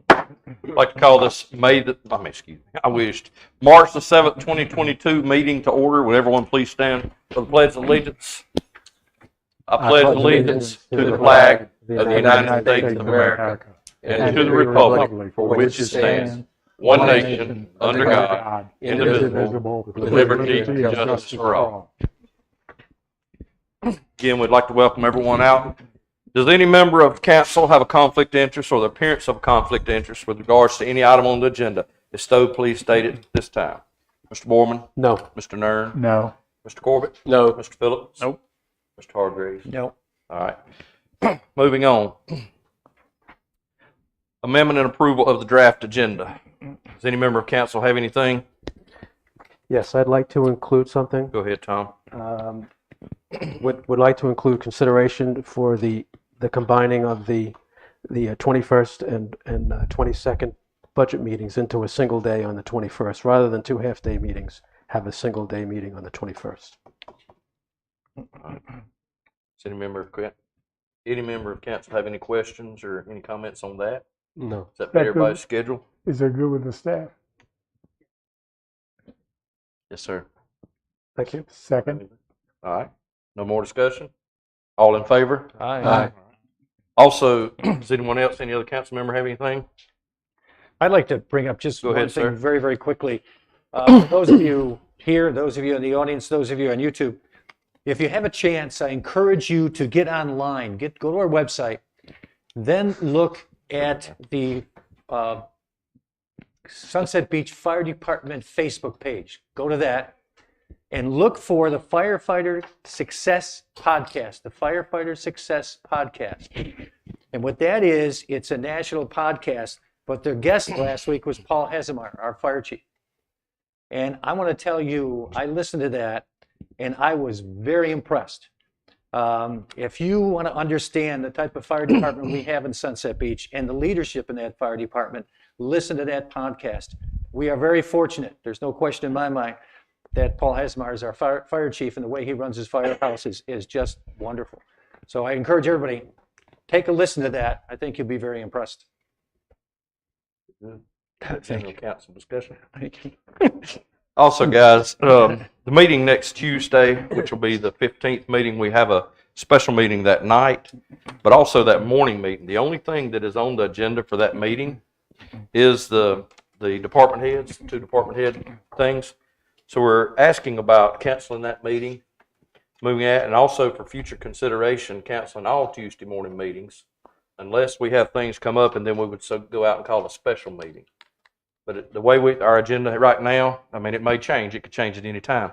I'd like to call this March the 7th, 2022 meeting to order. Would everyone please stand for the Pledge of Allegiance? I pledge allegiance to the flag of the United States of America and to the republic for which it stands, one nation, under God, indivisible, with liberty and justice for all. Again, we'd like to welcome everyone out. Does any member of council have a conflict of interest or the appearance of a conflict of interest with regards to any item on the agenda? If so, please state it this time. Mr. Borman? No. Mr. Nern? No. Mr. Corbett? No. Mr. Phillips? Nope. Mr. Hargreaves? No. All right. Moving on. Amendment and approval of the draft agenda. Does any member of council have anything? Yes, I'd like to include something. Go ahead, Tom. Would like to include consideration for the combining of the 21st and 22nd budget meetings into a single day on the 21st, rather than two half-day meetings. Have a single day meeting on the 21st. Does any member of council have any questions or any comments on that? No. Is that fit everybody's schedule? Is it good with the staff? Yes, sir. Thank you. Second. All right. No more discussion? All in favor? Aye. Also, does anyone else, any other council member have anything? I'd like to bring up just Go one ahead, thing sir. very, very quickly. For those of you here, those of you in the audience, those of you on YouTube, if you have a chance, I encourage you to get online, go to our website, then look at the Sunset Beach Fire Department Facebook page. Go to that and look for the Firefighter Success Podcast, the Firefighter Success Podcast. And what that is, it's a national podcast, but their guest last week was Paul Hesemar, our fire chief. And I want to tell you, I listened to that and I was very impressed. If you want to understand the type of fire department we have in Sunset Beach and the leadership in that fire department, listen to that podcast. We are very fortunate, there's no question in my mind, that Paul Hesemar is our fire chief, and the way he runs his firehouse is just wonderful. So I encourage everybody, take a listen to that. I think you'll be very impressed. Thank you. Council discussion. Also, guys, the meeting next Tuesday, which will be the 15th meeting, we have a special meeting that night, but also that morning meeting. The only thing that is on the agenda for that meeting is the department heads, two department head things. So we're asking about canceling that meeting, moving that, and also for future consideration, canceling all Tuesday morning meetings, unless we have things come up, and then we would go out and call a special meeting. But the way our agenda right now, I mean, it may change. It could change at any time.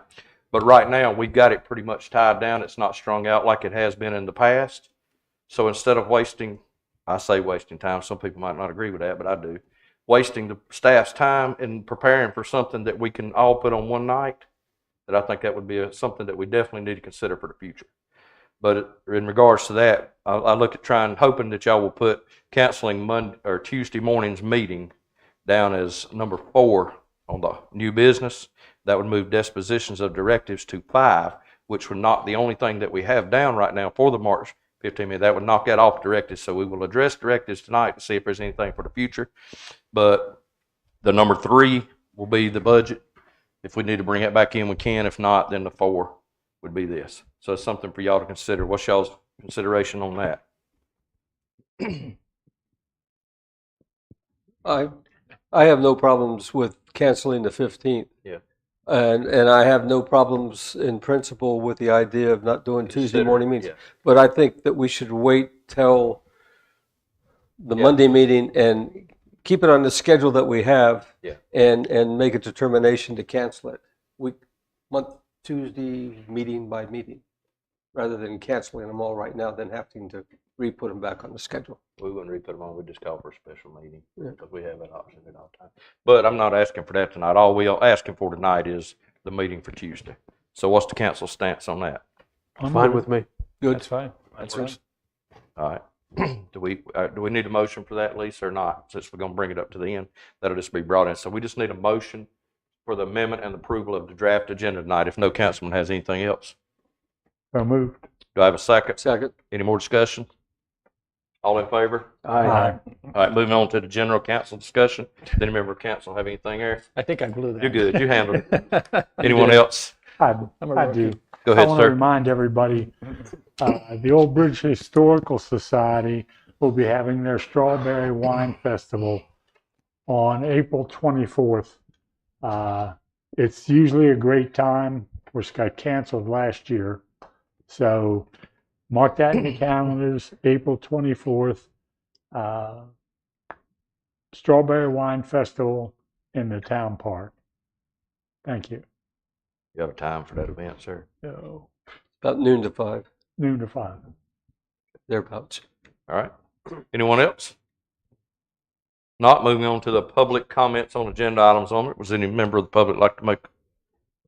But right now, we've got it pretty much tied down. It's not strung out like it has been in the past. So instead of wasting time, some people might not agree with that, but I do, wasting the staff's time in preparing for something that we can all put on one night, that I think that would be something that we definitely need to consider for the future. But in regards to that, I look at hoping that y'all will put canceling Monday or Tuesday morning's meeting down as number 4 on the new business. That would move dispositions of directives to 5, which would knock the only thing that we have down right now for the March 15 minutes. That would knock that off directives. So we will address directives tonight to see if there's anything for the future. But the number 3 will be the budget. If we need to bring it back in, we can. If not, then the 4 would be this. So it's something for y'all to consider. What's y'all's consideration on that? I have no problems with canceling the 15th. Yeah. And I have no problems in principle with the idea of not doing Tuesday morning meetings. Yeah. But I think that we should wait till the Monday meeting and keep it on the schedule that we have, and make a determination to cancel it Tuesday meeting by meeting, rather than canceling them all right now, then having to re-put them back on the schedule. We wouldn't re-put them on. We'd just call for a special meeting because we have that option at all times. But I'm not asking for that tonight. All we're asking for tonight is the meeting for Tuesday. So what's the council stance on that? Fine with me. Good. That's fine. That's fine. All right. Do we need a motion for that, Lisa, or not? Since we're going to bring it up to the end, that'll just be brought in. So we just need a motion for the amendment and approval of the draft agenda tonight, if no councilman has anything else. So moved. Do I have a second? Second. Any more discussion? All in favor? Aye. All right, moving on to the general council discussion. Does any member of council have anything there? I think I blew that. You're good. You handled it. Anyone else? I rookie. do. Go I ahead, want to sir. remind everybody, the Old Bridge Historical Society will be having their Strawberry Wine Festival on April 24th. It's usually a great time. Of course, it got canceled last year. So mark that in the calendars, April 24th. Strawberry Wine Festival in the town park. Thank you. You have a time for that event, sir? So, About noon to 5, noon to 5. thereabouts. All right. Anyone else? Not moving on to the public comments on agenda items only. Was any member of the public like to make?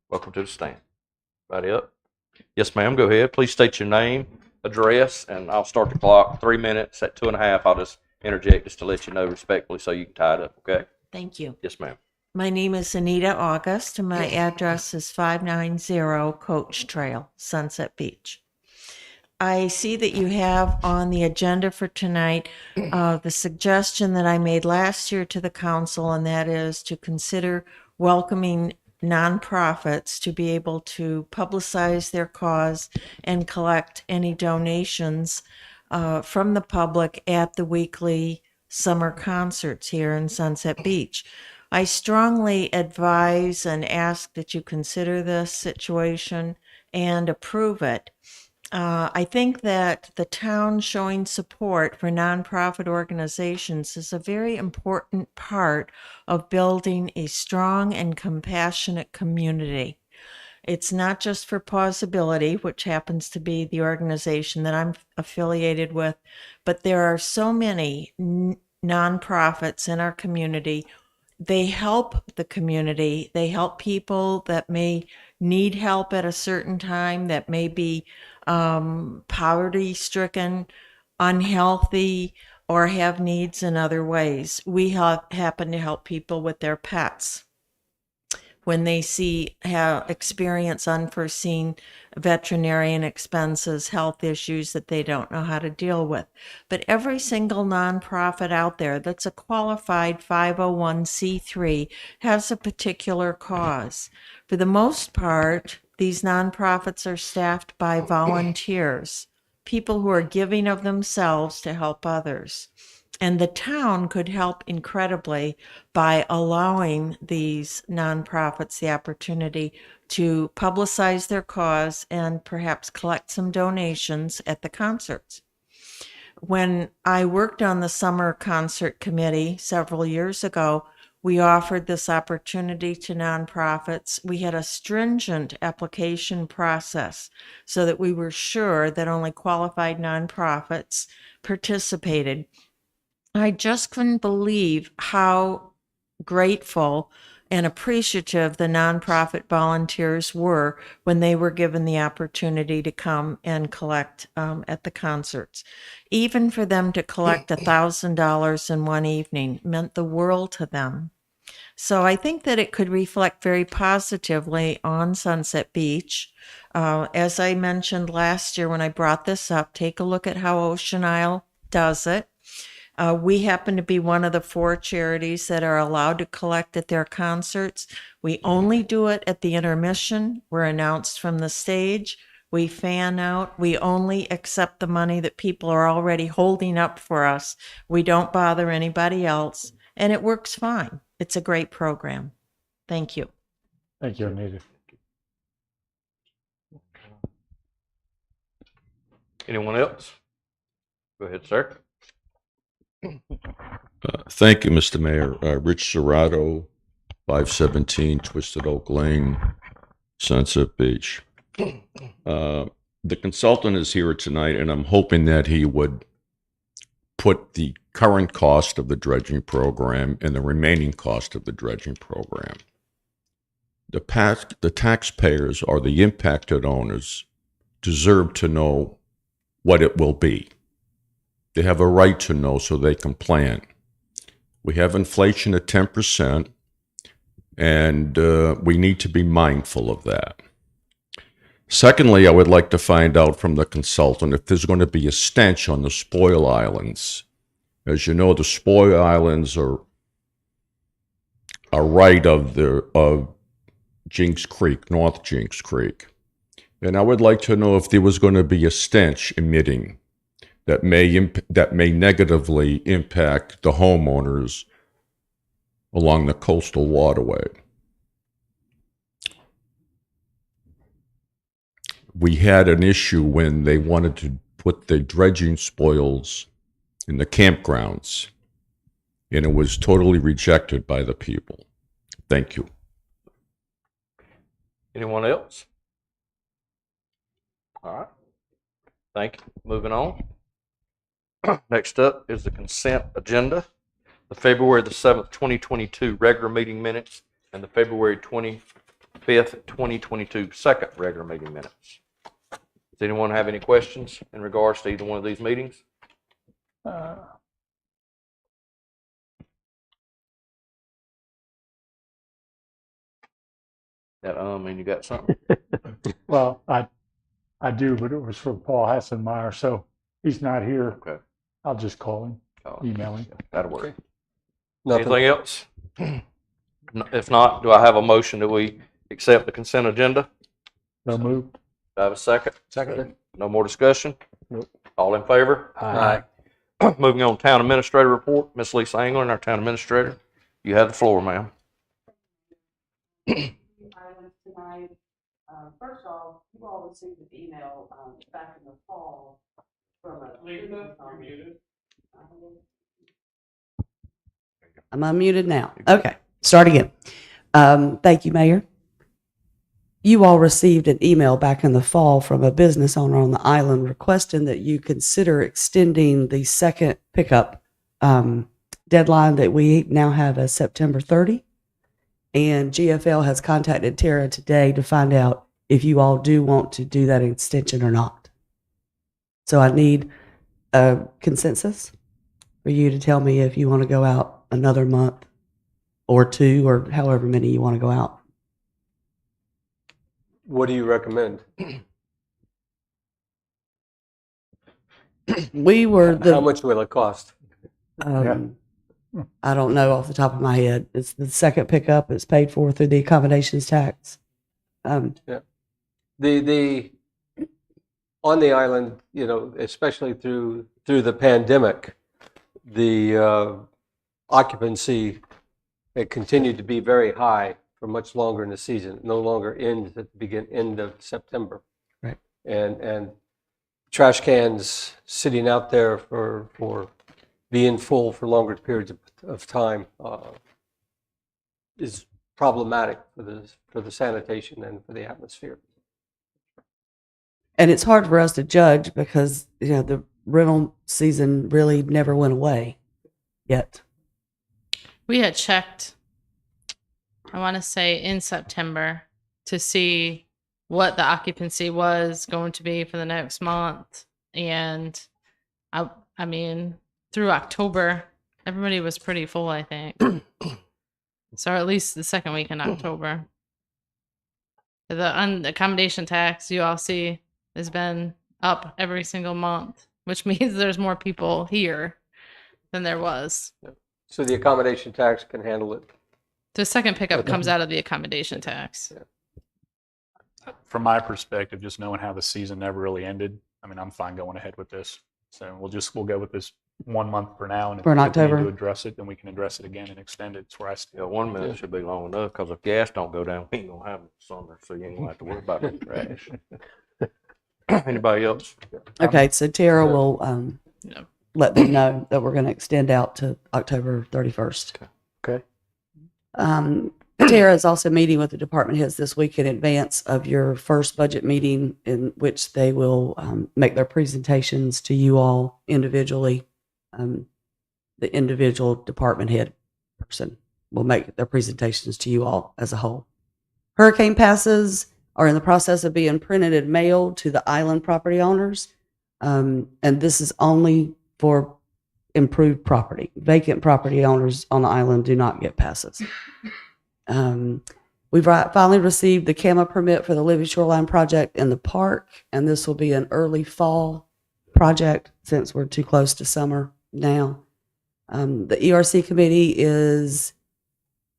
Welcome to the stand. Everybody up? Yes, ma'am. Go ahead. Please state your name, address, and I'll start the clock. 3 minutes. At 2.5, I'll just interject just to let you know respectfully so you can tie it up. Okay? Thank you. Yes, ma'am. My name is Anita August, and my address is 590 Coach Trail, Sunset Beach. I see that you have on the agenda for tonight the suggestion that I made last year to the council, and that is to consider welcoming nonprofits to be able to publicize their cause and collect any donations from the public at the weekly summer concerts here in Sunset Beach. I strongly advise and ask that you consider this situation and approve it. I think that the town showing support for nonprofit organizations is a very important part of building a strong and compassionate community. It's not just for Pausability, which happens to be the organization that I'm affiliated with, but there are so many nonprofits in our community. They help the community. They help people that may need help at a certain time, that may be poverty-stricken, unhealthy, or have needs in other ways. We happen to help people with their pets when they experience unforeseen veterinarian expenses, health issues that they don't know how to deal with. But every single nonprofit out there that's a qualified 501c3 has a particular cause. For the most part, these nonprofits are staffed by volunteers, people who are giving of themselves to help others. And the town could help incredibly by allowing these nonprofits the opportunity to publicize their cause and perhaps collect some donations at the concerts. When I worked on the summer concert committee several years ago, we offered this opportunity to nonprofits. We had a stringent application process so that we were sure that only qualified nonprofits participated. I just couldn't believe how grateful and appreciative the nonprofit volunteers were when they were given the opportunity to come and collect at the concerts. Even for them to collect $1,000 in one evening meant the world to them. So I think that it could reflect very positively on Sunset Beach. As I mentioned last year when I brought this up, take a look at how Ocean Isle does it. We happen to be one of the 4 charities that are allowed to collect at their concerts. We only do it at the intermission. We're announced from the stage. We fan out. We only accept the money that people are already holding up for us. We don't bother anybody else, and it works fine. It's a great program. Thank you. Thank you, Anita. Anyone else? Go ahead, sir. Thank you, Mr. Mayor. Rich Serrato, 517 Twisted Oak Lane, Sunset Beach. The consultant is here tonight, and I'm hoping that he would put the current cost of the dredging program and the remaining cost of the dredging program. The taxpayers or the impacted owners deserve to know what it will be. They have a right to know so they can plan. We have inflation at 10%, and we need to be mindful of that. Secondly, I would like to find out from the consultant if there's going to be a stench on the spoil islands. As you know, the spoil islands are right of Jinks Creek, North Jinks Creek. And I would like to know if there was going to be a stench emitting that may negatively impact the homeowners along the coastal waterway. We had an issue when they wanted to put the dredging spoils in the campgrounds, and it was totally rejected by the people. Thank you. Anyone else? All right. Thank you. Moving on. Next up is the consent agenda. The February the 7th, 2022 regular meeting minutes and the February 25th, 2022 second regular meeting minutes. Does anyone have any questions in regards to either one of these meetings? And you got something? Well, I do, but it was for Paul Hassenmeyer, so he's not here. Okay. I'll just call him, email him. That'll work. Nothing. Anything else? If not, do I have a motion that we accept the consent agenda? No move. Do I have a second? Second. No more discussion? Nope. All in favor? Aye. Moving on, Town Administrator Report. Miss Lisa England, our Town Administrator. You have the floor, ma'am. Items tonight. First off, you all received an email back in the fall from a. I'm unmuted now. Okay, start again. Thank you, Mayor. You all received an email back in the fall from a business owner on the island requesting that you consider extending the second pickup deadline that we now have as September 30. And GFL has contacted Tara today to find out if you all do want to do that extension or not. So I need a consensus for you to tell me if you want to go out another month or two or however many you want to go out. What do you recommend? We were How much will it cost? I don't know off the top of my head. It's the second pickup. It's paid for through the accommodations tax. The on the island, you know, especially through the pandemic, the occupancy it continued to be very high for much longer in the season. It no longer ends at the end of September. Right. And trash cans sitting out there for being full for longer periods of time is problematic for the sanitation and for the atmosphere. And it's hard for us to judge because, you know, the rental season really never went away yet. We had checked, I want to say in September, to see what the occupancy was going to be for the next month. And I mean, through October, everybody was pretty full, I think. So at least the second week in October. The accommodation tax, you all see, has been up every single month, which means there's more people here than there was. So the accommodation tax can handle it. The second pickup comes out of the accommodation tax. From my perspective, just knowing how the season never really ended, I mean, I'm fine going ahead with this. So we'll go with this 1 month for now, and if For in we need October? to address it, then we can address it again and extend it. It's where I Yeah, still. 1 minute should be long enough, because if gas don't go down, we ain't gonna have it summer, so you ain't gonna have to worry about no trash. Anybody else? Okay, so Tara will Yeah. let them know that we're going to extend out to October 31st. Okay. Tara is also meeting with the department heads this week in advance of your first budget meeting, in which they will make their presentations to you all individually. The individual department head person will make their presentations to you all as a whole. Hurricane passes are in the process of being printed and mailed to the island property owners. And this is only for improved property. Vacant property owners on the island do not get passes. We've finally received the CAMA permit for the Living Shoreline project in the park, and this will be an early fall project since we're too close to summer now. The ERC committee is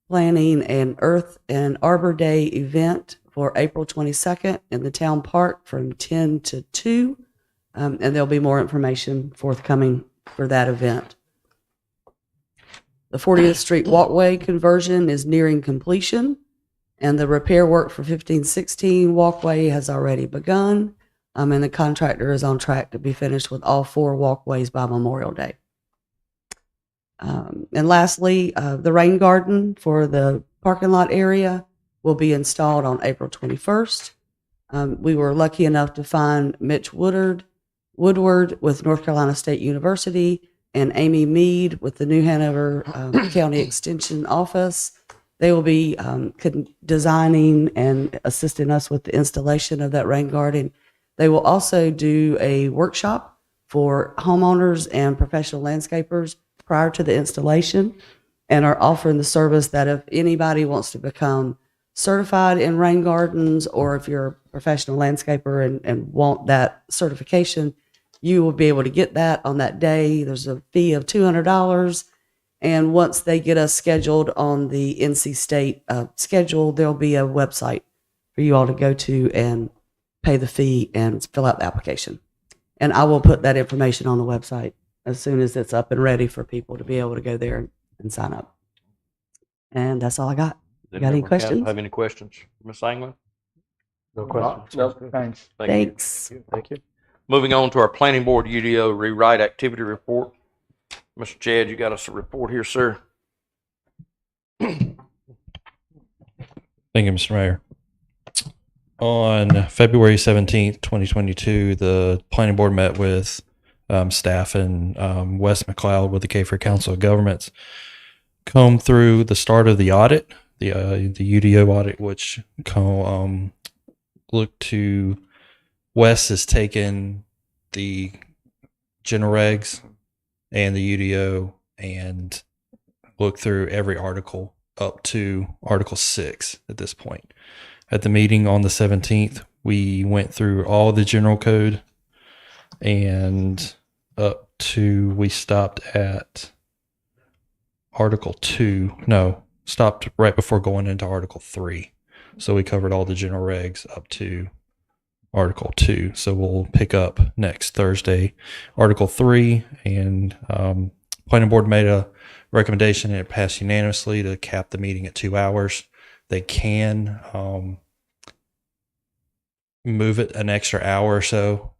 planning an Earth and Arbor Day event for April 22nd in the town park from 10 to 2, and there'll be more information forthcoming for that event. The 40th Street walkway conversion is nearing completion, and the repair work for 1516 walkway has already begun, and the contractor is on track to be finished with all 4 walkways by Memorial Day. And lastly, the rain garden for the parking lot area will be installed on April 21st. We were lucky enough to find Mitch Woodward with North Carolina State University and Amy Mead with the New Hanover County Extension Office. They will be designing and assisting us with the installation of that rain garden. They will also do a workshop for homeowners and professional landscapers prior to the installation, and are offering the service that if anybody wants to become certified in rain gardens, or if you're a professional landscaper and want that certification, you will be able to get that on that day. There's a fee of $200. And once they get us scheduled on the NC State schedule, there'll be a website for you all to go to and pay the fee and fill out the application. And I will put that information on the website as soon as it's up and ready for people to be able to go there and sign up. And that's all I got. Does Got any anyone questions? have any questions, Ms. Angler? No questions. No, thanks. Thank you. Thanks. Thank you. Moving on to our planning board UDO rewrite activity report. Mr. Chad, you got us a report here, sir. Thank you, Mr. Mayor. On February 17th, 2022, the planning board met with staff and Wes McLeod with the K-For Council of Governments, combed through the start of the audit, the UDO audit, which looked to Wes has taken the general regs and the UDO and looked through every article up to Article 6 at this point. At the meeting on the 17th, we went through all the general code and up to, we stopped at Article 2. No, stopped right before going into Article 3. So we covered all the general regs up to Article 2. So we'll pick up next Thursday, Article 3, and planning board made a recommendation and it passed unanimously to cap the meeting at 2 hours. They can move it an extra hour or so.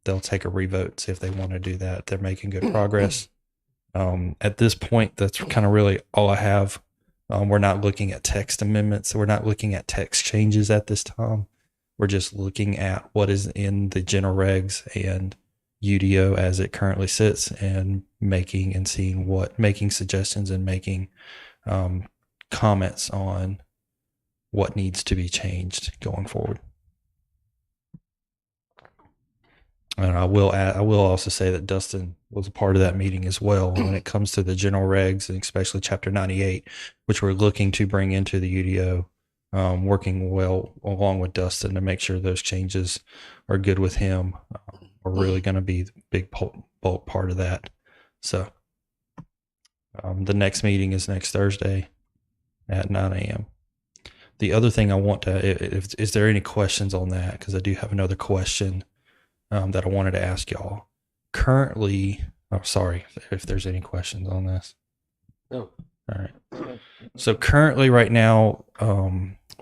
They'll take a revote, see if they want to do that. They're making good progress. At this point, that's kind of really all I have. We're not looking at text amendments. We're not looking at text changes at this time. We're just looking at what is in the general regs and UDO as it currently sits, and making and seeing making suggestions and making comments on what needs to be changed going forward. And I will also say that Dustin was a part of that meeting as well when it comes to the general regs, and especially Chapter 98, which we're looking to bring into the UDO, working well along with Dustin to make sure those changes are good with him. Are really going to be the big bulk part of that. So the next meeting is next Thursday at 9 a.m. The other thing I want to, is there any questions on that? Because I do have another question that I wanted to ask y'all. Currently, sorry if there's any questions on this. No. All right. So currently right now,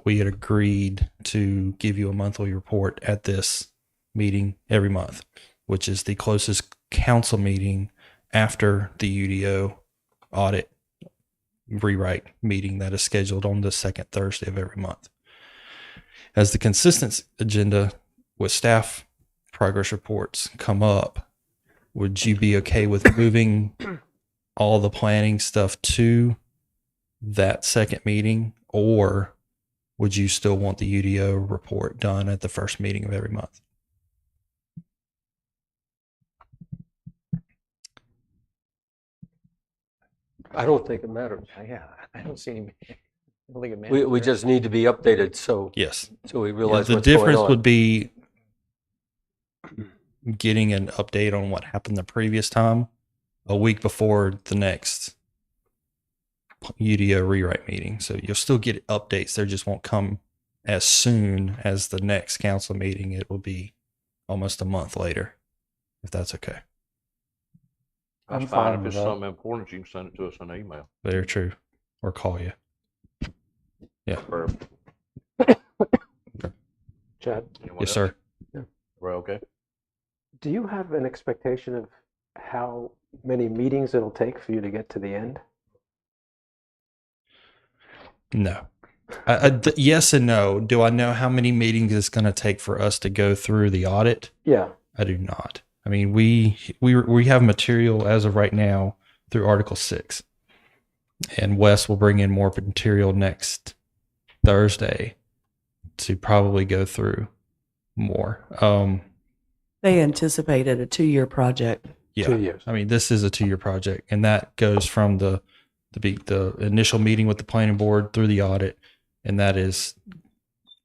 we had agreed to give you a monthly report at this meeting every month, which is the closest council meeting after the UDO audit rewrite meeting that is scheduled on the second Thursday of every month. As the consistent agenda with staff progress reports come up, would you be okay with moving all the planning stuff to that second meeting, or would you still want the UDO report done at the first meeting of every month? I don't think it matters. Yeah, I don't see any. Building We manager. just need to be updated so Yes. we Yeah, realize the what's going difference on. would be getting an update on what happened the previous time a week before the next UDO rewrite meeting. So you'll still get updates. They just won't come as soon as the next council meeting. It will be almost a month later, if that's okay. That's I'm fine. fine If with it's that. something important, you can send it to us in an email. Very true. Or call you. Yeah. Perfect. Chad, Anyone Yes, else? sir. We're okay. do you have an expectation of how many meetings it'll take for you to get to the end? No. Yes and no. Do I know how many meetings it's going to take for us to go through the audit? Yeah. I do not. I mean, we have material as of right now through Article 6. And Wes will bring in more material next Thursday to probably go through more. They anticipated a 2-year project. Yeah. 2 years. I mean, this is a 2-year project, and that goes from the initial meeting with the planning board through the audit, and that is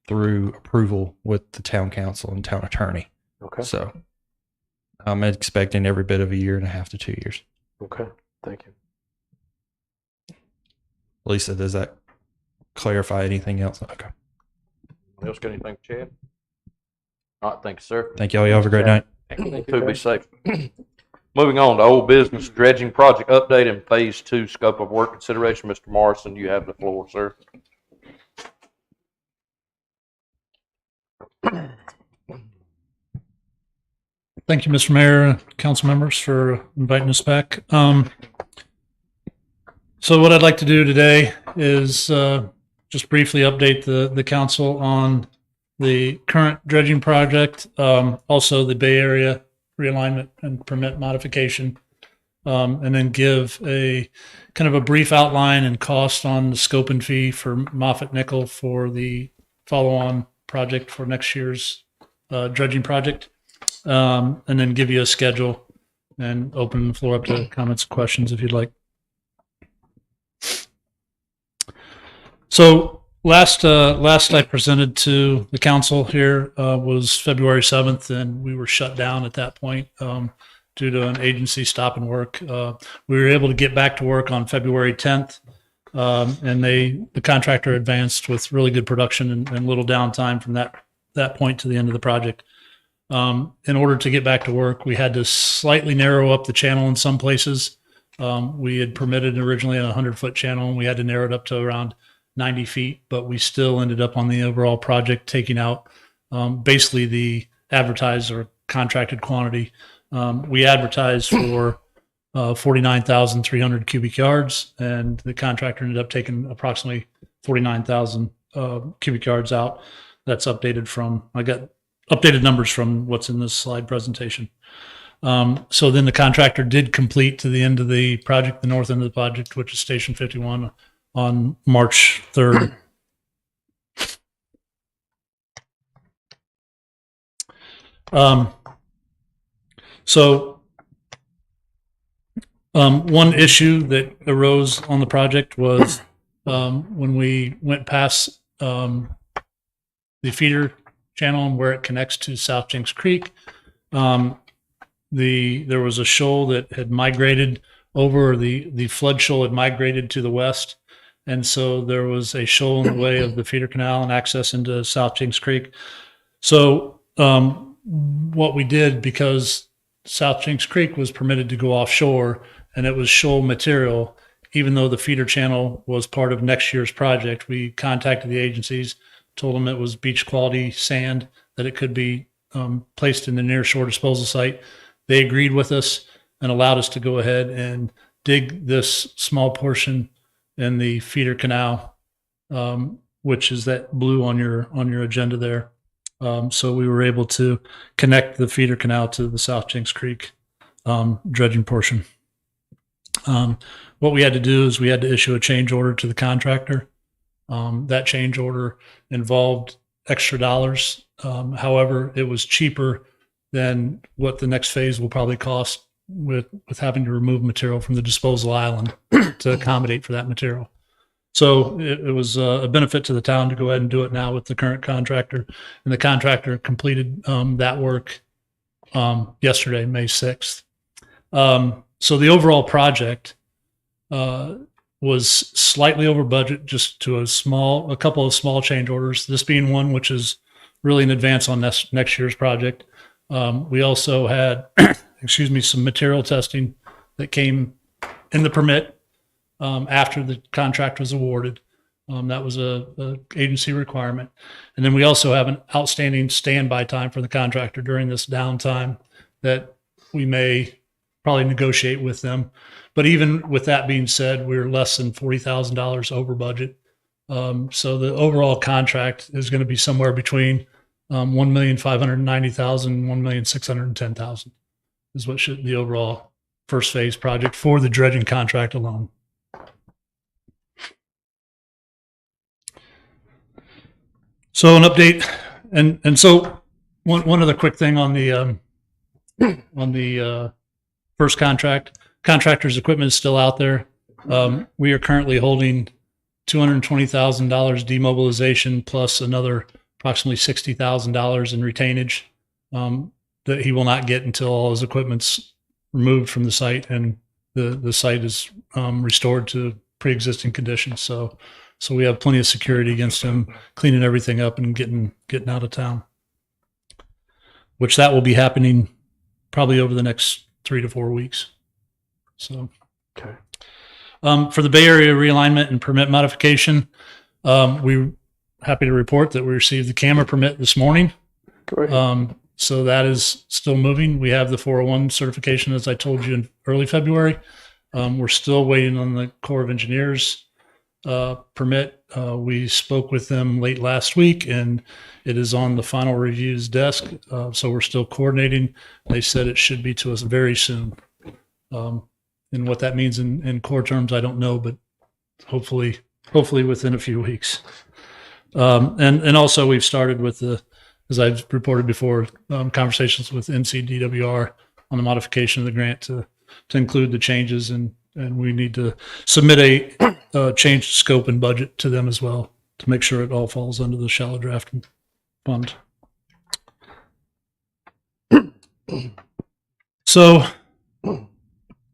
through approval with the town council and town attorney. Okay. So I'm expecting every bit of a year and a half to 2 years. Okay. Thank you. Lisa, does that clarify anything else? Okay. Anyone else got anything, Chad? All right, thank you, sir. Thank y'all. You have a great night. To be safe. Moving on to old business, dredging project update and phase 2 scope of work consideration. Mr. Morrison, you have the floor, sir. Thank you, Mr. Mayor, council members, for inviting us back. So what I'd like to do today is just briefly update the council on the current dredging project, also the Bay Area realignment and permit modification, and then give a kind of a brief outline and cost on the scope and fee for Moffett Nickel for the follow-on project for next year's dredging project. And then give you a schedule and open the floor up to comments and questions if you'd like. So last I presented to the council here was February 7th, and we were shut down at that point due to an agency stop and work. We were able to get back to work on February 10th, and the contractor advanced with really good production and little downtime from that point to the end of the project. In order to get back to work, we had to slightly narrow up the channel in some places. We had permitted originally a 100-foot channel, and we had to narrow it up to around 90 feet, but we still ended up on the overall project taking out basically the advertised or contracted quantity. We advertised for 49,300 cubic yards, and the contractor ended up taking approximately 49,000 cubic yards out. That's updated from, I got updated numbers from what's in this slide presentation. So then the contractor did complete to the end of the project, the north end of the project, which is Station 51, on March 3rd. One issue that arose on the project was when we went past the feeder channel and where it connects to South Jinks Creek, there was a shoal that had migrated over, the flood shoal had migrated to the west, and so there was a shoal in the way of the feeder canal and access into South Jinks Creek. So what we did, because South Jinks Creek was permitted to go offshore and it was shoal material, even though the feeder channel was part of next year's project, we contacted the agencies, told them it was beach quality sand, that it could be placed in the near shore disposal site. They agreed with us and allowed us to go ahead and dig this small portion in the feeder canal, which is that blue on your agenda there. So we were able to connect the feeder canal to the South Jinks Creek dredging portion. What we had to do is we had to issue a change order to the contractor. That change order involved extra dollars. However, it was cheaper than what the next phase will probably cost with having to remove material from the disposal island to accommodate for that material. So it was a benefit to the town to go ahead and do it now with the current contractor. And the contractor completed that work yesterday, May 6th. So the overall project was slightly over budget, just to a couple of small change orders. This being one, which is really in advance on next year's project. We also had, some material testing that came in the permit after the contract was awarded. That was a agency requirement. And then we also have an outstanding standby time for the contractor during this downtime that we may probably negotiate with them. But even with that being said, we're less than $40,000 over budget. So the overall contract is going to be somewhere between $1,590,000 and $1,610,000 is what should the overall first phase project for the dredging contract alone. So an update, and so one other quick thing on the first contract. Contractor's equipment is still out there. We are currently holding $220,000 demobilization plus another approximately $60,000 in retainage that he will not get until all his equipment's removed from the site and the site is restored to pre-existing conditions. So we have plenty of security against him cleaning everything up and getting out of town, which that will be happening probably over the next 3 to 4 weeks. So, Okay. For the Bay Area realignment and permit modification, we're happy to report that we received the camera permit this morning. Great. So that is still moving. We have the 401 certification, as I told you, in early February. We're still waiting on the Corps of Engineers permit. We spoke with them late last week, and it is on the final review's desk. So we're still coordinating. They said it should be to us very soon. And what that means in Corps terms, I don't know, but hopefully within a few weeks. And also we've started with as I've reported before, conversations with NCDWR on the modification of the grant to include the changes, and we need to submit a changed scope and budget to them as well to make sure it all falls under the shallow draft fund. So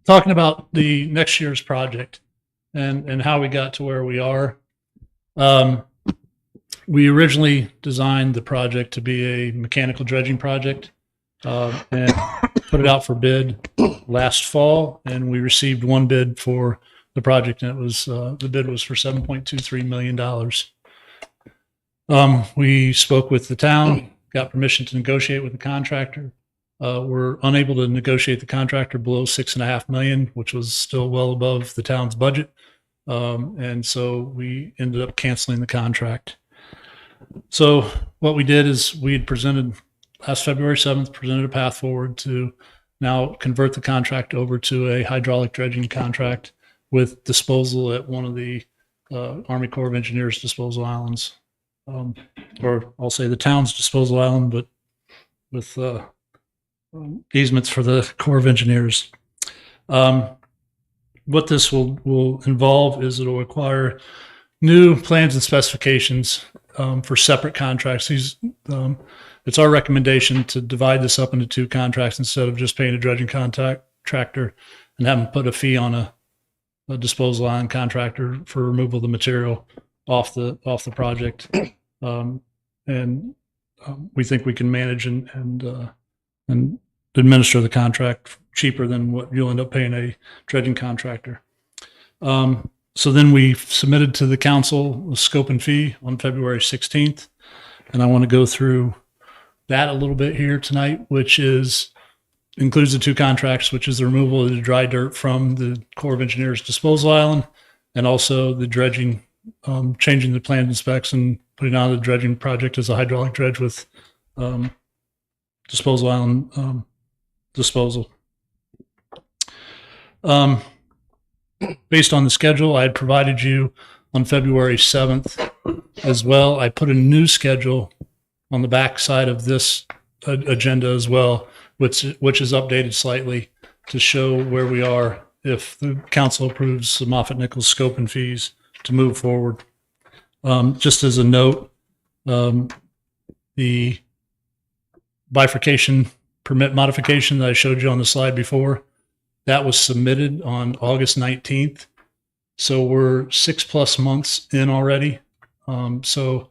talking about the next year's project and how we got to where we are. We originally designed the project to be a mechanical dredging project and put it out for bid last fall, and we received one bid for the project, and it was the bid was for $7.23 million. We spoke with the town, got permission to negotiate with the contractor. We're unable to negotiate the contractor below $6.5 million, which was still well above the town's budget, and so we ended up canceling the contract. So what we did is we had presented last February 7th, presented a path forward to now convert the contract over to a hydraulic dredging contract with disposal at one of the Army Corps of Engineers disposal islands, or I'll say the town's disposal island, but with easements for the Corps of Engineers. What this will involve is it'll require new plans and specifications for separate contracts. It's our recommendation to divide this up into 2 contracts instead of just paying a dredging contractor and having to put a fee on a disposal island contractor for removal of the material off the project. We think we can manage and administer the contract cheaper than what you'll end up paying a dredging contractor. So then we submitted to the council a scope and fee on February 16th. And I want to go through that a little bit here tonight, which includes the 2 contracts, which is the removal of the dry dirt from the Corps of Engineers disposal island, and also the dredging, changing the plans and specs and putting on the dredging project as a hydraulic dredge with disposal island disposal. Based on the schedule I had provided you on February 7th as well, I put a new schedule on the back side of this agenda as well, which is updated slightly to show where we are if the council approves the Moffett Nichols scope and fees move forward. Just as a note, the bifurcation permit modification that I showed you on the slide before, that was submitted on August 19th. So we're 6+ months in already. So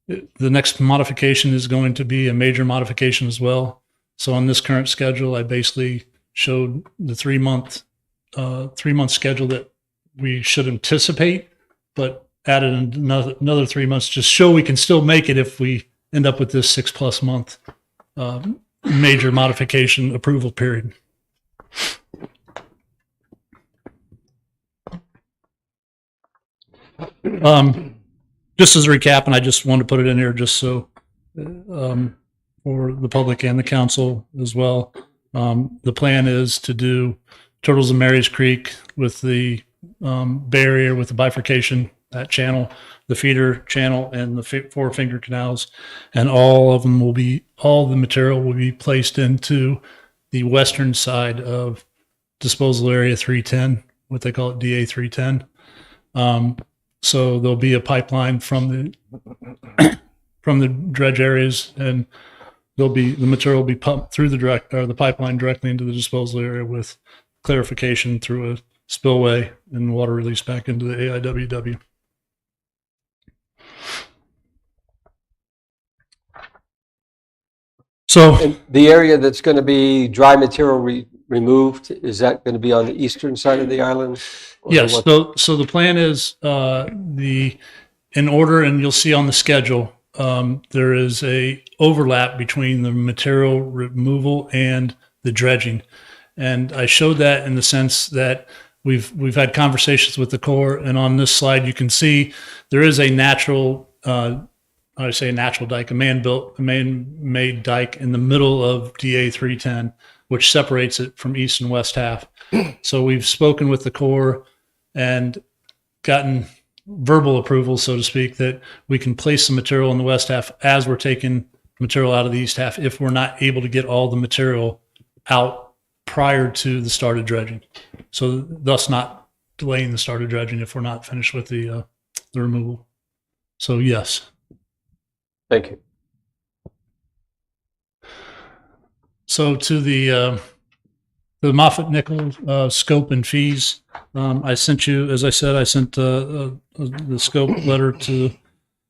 the next modification is going to be a major modification as well. So on this current schedule, I basically showed the 3-month schedule that we should anticipate, but added another 3 months, just show we can still make it if we end up with this 6+ month major modification approval period. Just as a recap, and I just wanted to put it in here just so for the public and the council as well. The plan is to do Turtles and Mary's Creek with the barrier with the bifurcation, that channel, the feeder channel, and the 4 finger canals, and all the material will be placed into the western side of disposal area 310, what they call it, DA 310. So there'll be a pipeline from the dredge areas, and the material will be pumped through the pipeline directly into the disposal area with clarification through a spillway and water release back into the AIWW. So And the area that's going to be dry material removed, is that going to be on the eastern side of the island? Or yes, what? so the plan is in order, and you'll see on the schedule, there is a overlap between the material removal and the dredging. And I showed that in the sense that we've had conversations with the Corps, and on this slide you can see there is a natural, I say a natural dike, a man-made dike in the middle of DA 310, which separates it from east and west half. So we've spoken with the Corps and gotten verbal approval, so to speak, that we can place the material in the west half as we're taking material out of the east half if we're not able to get all the material out prior to the start of dredging. So thus not delaying the start of dredging if we're not finished with the removal. So yes. Thank you. So to the Moffett-Nichol scope and fees, I sent you, as I said, I sent the scope letter to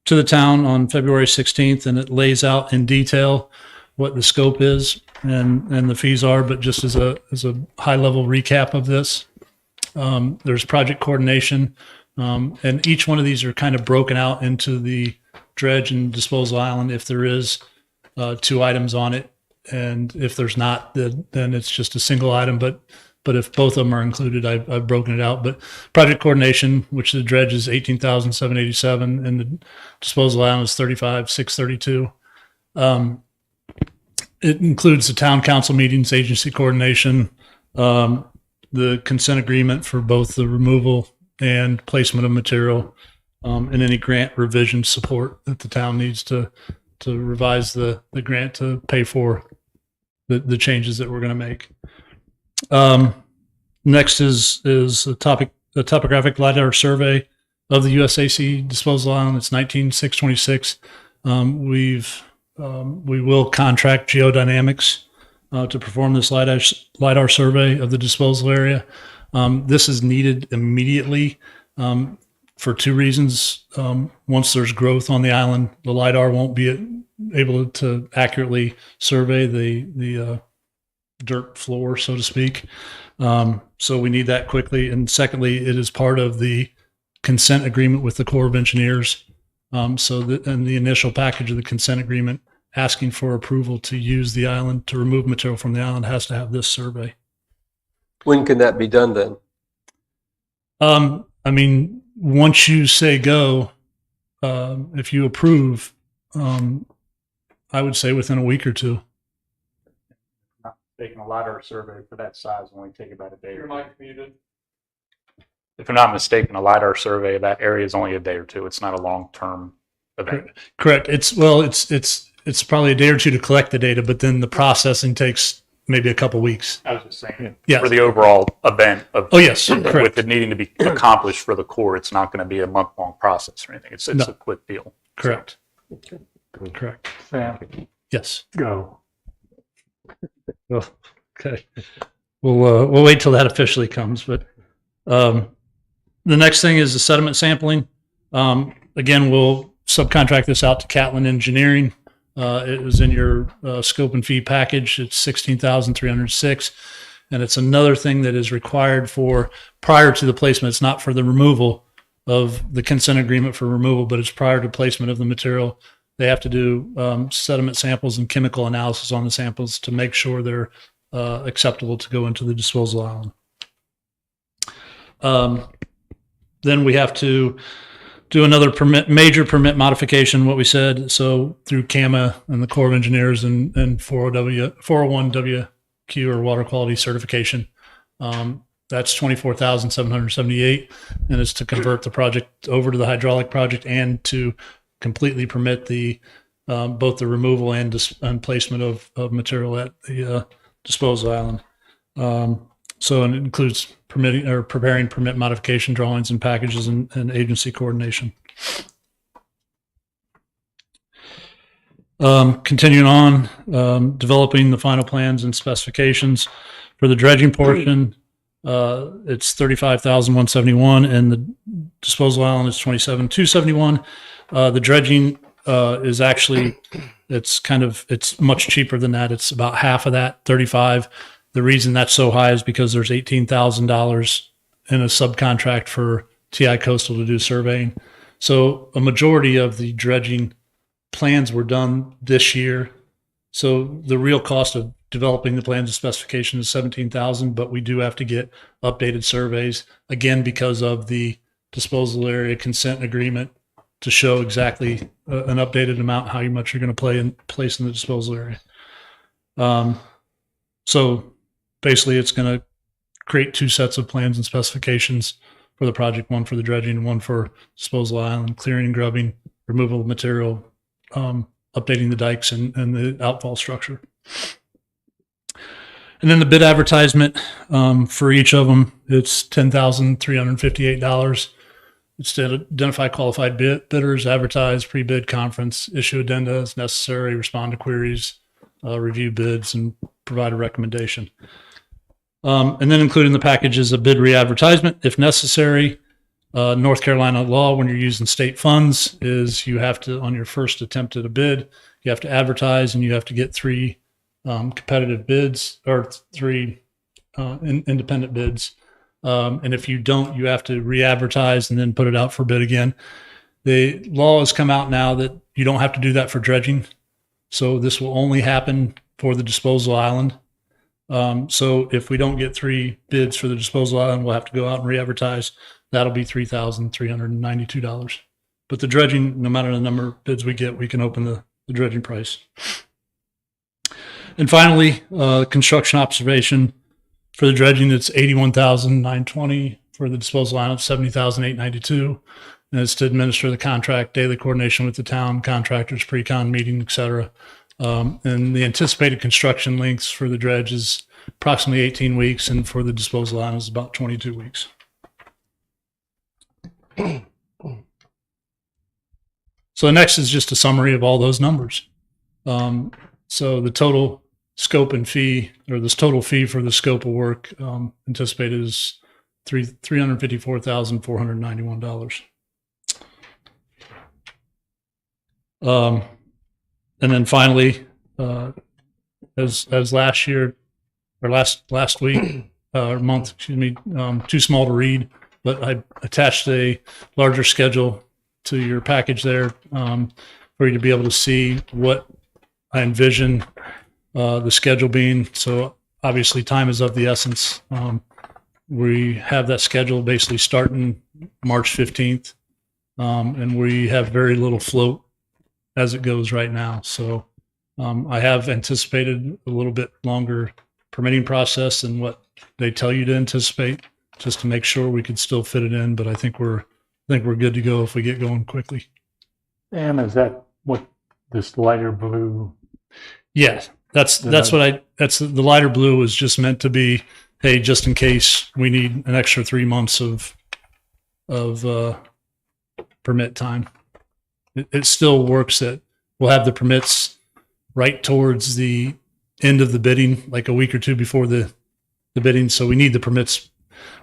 the town on February 16th, and it lays out in detail what the scope is and the fees are. But just as a high level recap of this, there's project coordination, and each one of these are kind of broken out into the dredge and disposal island if there is 2 items on it. And if there's not, then it's just a single item. But if both of them are included, I've broken it out. But project coordination, which the dredge is $18,787, and the disposal island is $35,632. It includes the town council meetings, agency coordination, the consent agreement for both the removal and placement of material, and any grant revision support that the town needs to revise the grant to pay for the changes that we're going to make. Next is a topographic LiDAR survey of the USAC disposal island. It's 19626. We will contract geodynamics to perform this LiDAR survey of the disposal area. This is needed immediately for 2 reasons. Once there's growth on the island, the LiDAR won't be able to accurately survey the dirt floor, so to speak. So we need that quickly. And secondly, it is part of the consent agreement with the Corps of Engineers. And the initial package of the consent agreement asking for approval to use the island, to remove material from the island, has to have this survey. When can that be done then? I mean, once you say go, if you approve, I would say within a week or 2. Taking a LiDAR survey for that size will only take about a day. Your mic's muted. If I'm not mistaken, a LiDAR survey of that area is only a day or 2. It's not a long-term event. Correct. It's probably a day or 2 to collect the data, but then the processing takes maybe a couple weeks. I was just saying, Yes. for the overall event of Oh, yes, with correct. it needing to be accomplished for the Corps, it's not going to be a month-long process or anything. It's No. a quick deal. Correct. Correct. Sam, Yes. go. Well, okay. We'll wait till that officially comes. But the next thing is the sediment sampling. Again, we'll subcontract this out to Catlin Engineering. It was in your scope and fee package. It's $16,306, and it's another thing that is required for prior to the placement. It's not for the removal of the consent agreement for removal, but it's prior to placement of the material. They have to do sediment samples and chemical analysis on the samples to make sure they're acceptable to go into the disposal island. Then we have to do another major permit modification, what we said. So through CAMA and the Corps of Engineers and 401 WQ or water quality certification. That's 24,778, and it's to convert the project over to the hydraulic project and to completely permit the both the removal and placement of material at the disposal island. So it includes permitting or preparing permit modification drawings and packages and agency coordination. Continuing on, developing the final plans and specifications for the dredging portion. It's 35,171, and the disposal island is 27,271. The dredging is actually it's much cheaper than that. It's about half of that, 35. The reason that's so high is because there's $18,000 in a subcontract for TI Coastal to do surveying. So a majority of the dredging plans were done this year. So the real cost of developing the plans and specifications is $17,000, but we do have to get updated surveys again because of the disposal area consent agreement to show exactly an updated amount how much you're going to place in the disposal area. So basically, it's going to create two sets of plans and specifications for the project: one for the dredging and one for disposal island, clearing, grubbing, removal of material, updating the dikes and the outfall structure. And then the bid advertisement for each of them, it's $10,358. It's to identify qualified bidders, advertise pre-bid conference, issue addenda as necessary, respond to queries, review bids, and provide a recommendation. And then including the package is a bid re-advertisement if necessary. North Carolina law, when you're using state funds, is you have to, on your first attempt at a bid, you have to advertise and you have to get 3 competitive bids or 3 independent bids. And if you don't, you have to re-advertise and then put it out for bid again. The law has come out now that you don't have to do that for dredging. So this will only happen for the disposal island. So if we don't get 3 bids for the disposal island, we'll have to go out and re-advertise. That'll be $3,392. But the dredging, no matter the number of bids we get, we can open the dredging price. And finally, construction observation. For the dredging, it's $81,920. For the disposal island, $70,892. And it's to administer the contract, daily coordination with the town, contractors, pre-con meeting, et cetera. And the anticipated construction lengths for the dredge is approximately 18 weeks, and for the disposal island is about 22 weeks. So next is just a summary of all those numbers. So the total scope and fee, or this total fee for the scope of work anticipated is $354,491. And then finally, as last year or last week or month, excuse me, too small to read, but I attached a larger schedule to your package there for you to be able to see what I envision the schedule being. So obviously time is of the essence. We have that schedule basically starting March 15th, and we have very little float as it goes right now. So I have anticipated a little bit longer permitting process than what they tell you to anticipate, just to make sure we could still fit it in. But I think we're good to go if we get going quickly. And is that what this lighter blue? Yes, That's the lighter blue is just meant to be, hey, just in case we need an extra 3 months of permit time. It still works that we'll have the permits right towards the end of the bidding, like a week or two before the bidding. So we need the permits.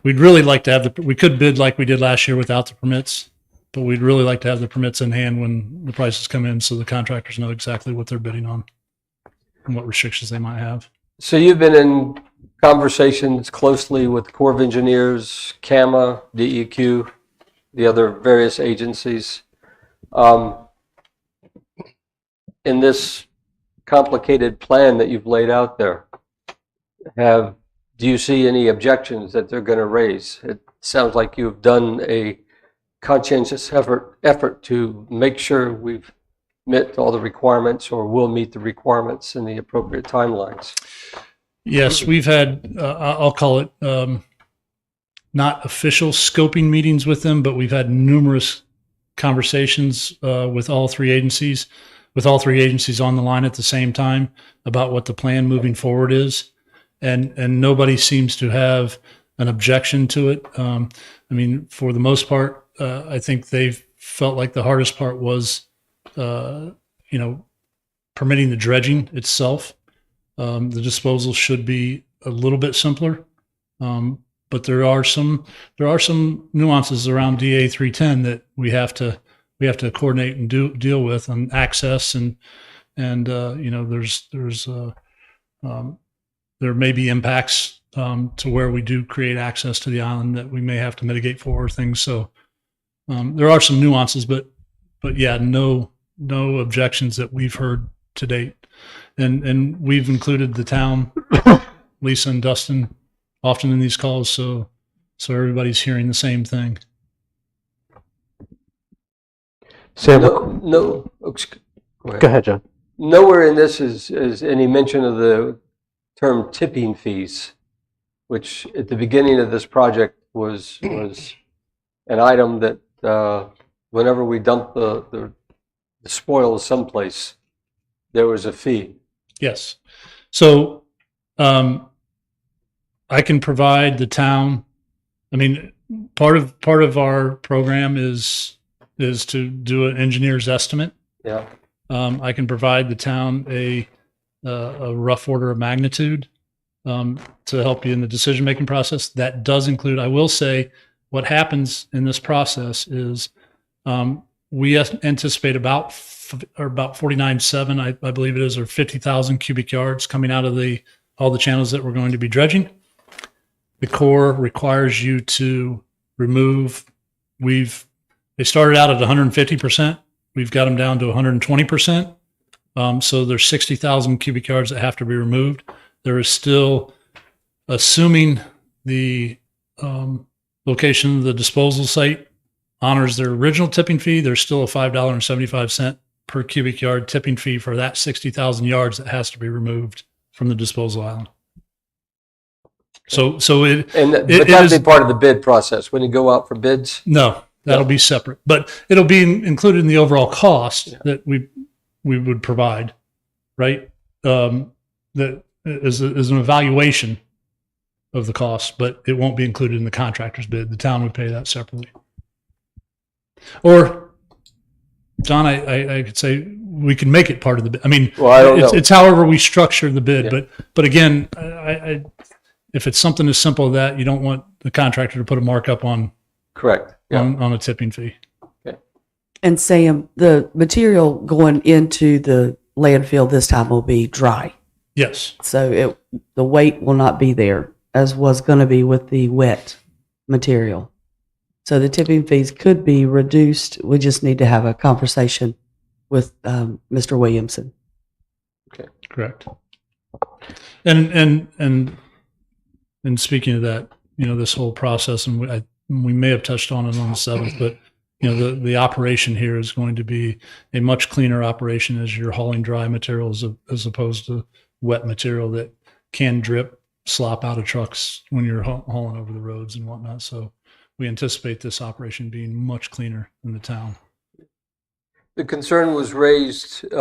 We'd really like to have we could bid like we did last year without the permits, but we'd really like to have the permits in hand when the prices come in so the contractors know exactly what they're bidding on and what restrictions they might have. So you've been in conversations closely with the Corps of Engineers, CAMA, DEQ, the other various agencies. In this complicated plan that you've laid out there, do you see any objections that they're going to raise? It sounds like you've done a conscientious effort to make sure we've met all the requirements or will meet the requirements in the appropriate timelines. Yes, we've had, I'll call it, not official scoping meetings with them, but we've had numerous conversations with all three agencies on the line at the same time about what the plan moving forward is. And nobody seems to have an objection to it. I mean, for the most part, I think they've felt like the hardest part was, permitting the dredging itself. The disposal should be a little bit simpler, but there are some nuances around DA 310 that we have to coordinate and deal with on access and there may be impacts to where we do create access to the island that we may have to mitigate for things. So there are some nuances, but yeah, no objections that we've heard to date. And we've included the town, Lisa and Dustin, often in these calls, so everybody's hearing the same thing. Sam, Go ahead, John. Nowhere in this is any mention of the term tipping fees, which at the beginning of this project was an item that whenever we dump the spoils someplace, there was a fee. Yes. So I can provide the town. I mean, part of our program is to do an engineer's estimate. Yeah. I can provide the town a rough order of magnitude to help you in the decision-making process. That does include, I will say, what happens in this process is we anticipate about 49.7, I believe it is, or 50,000 cubic yards coming out of all the channels that we're going to be dredging. The Corps requires you to remove. They started out at 150%. We've got them down to 120%. So there's 60,000 cubic yards that have to be removed. There is still, assuming the location of the disposal site honors their original tipping fee, there's still a $5.75 per cubic yard tipping fee for that 60,000 yards that has to be removed from the disposal island. But that'll be part of the bid process when you go out for bids? No, that'll be separate, but it'll be included in the overall cost that we would provide, right? That is an evaluation of the cost, but it won't be included in the contractor's bid. The town would pay that separately. Or, John, I could say we can make it part of the bid. I mean, it's however we structure the bid. Yeah. But again, if it's something as simple as that, you don't want the contractor to put a markup on. Correct. Yeah. On a tipping fee. Okay. And Sam, the material going into the landfill this time will be dry. Yes. So the weight will not be there as was going to be with the wet material. So the tipping fees could be reduced. We just need to have a conversation with Mr. Williamson. Okay. Correct. And speaking of that, this whole process, and we may have touched on it on the 7th, but the operation here is going to be a much cleaner operation as you're hauling dry materials as opposed to wet material that can drip, slop out of trucks when you're hauling over the roads and whatnot. So we anticipate this operation being much cleaner in the town. The concern was raised in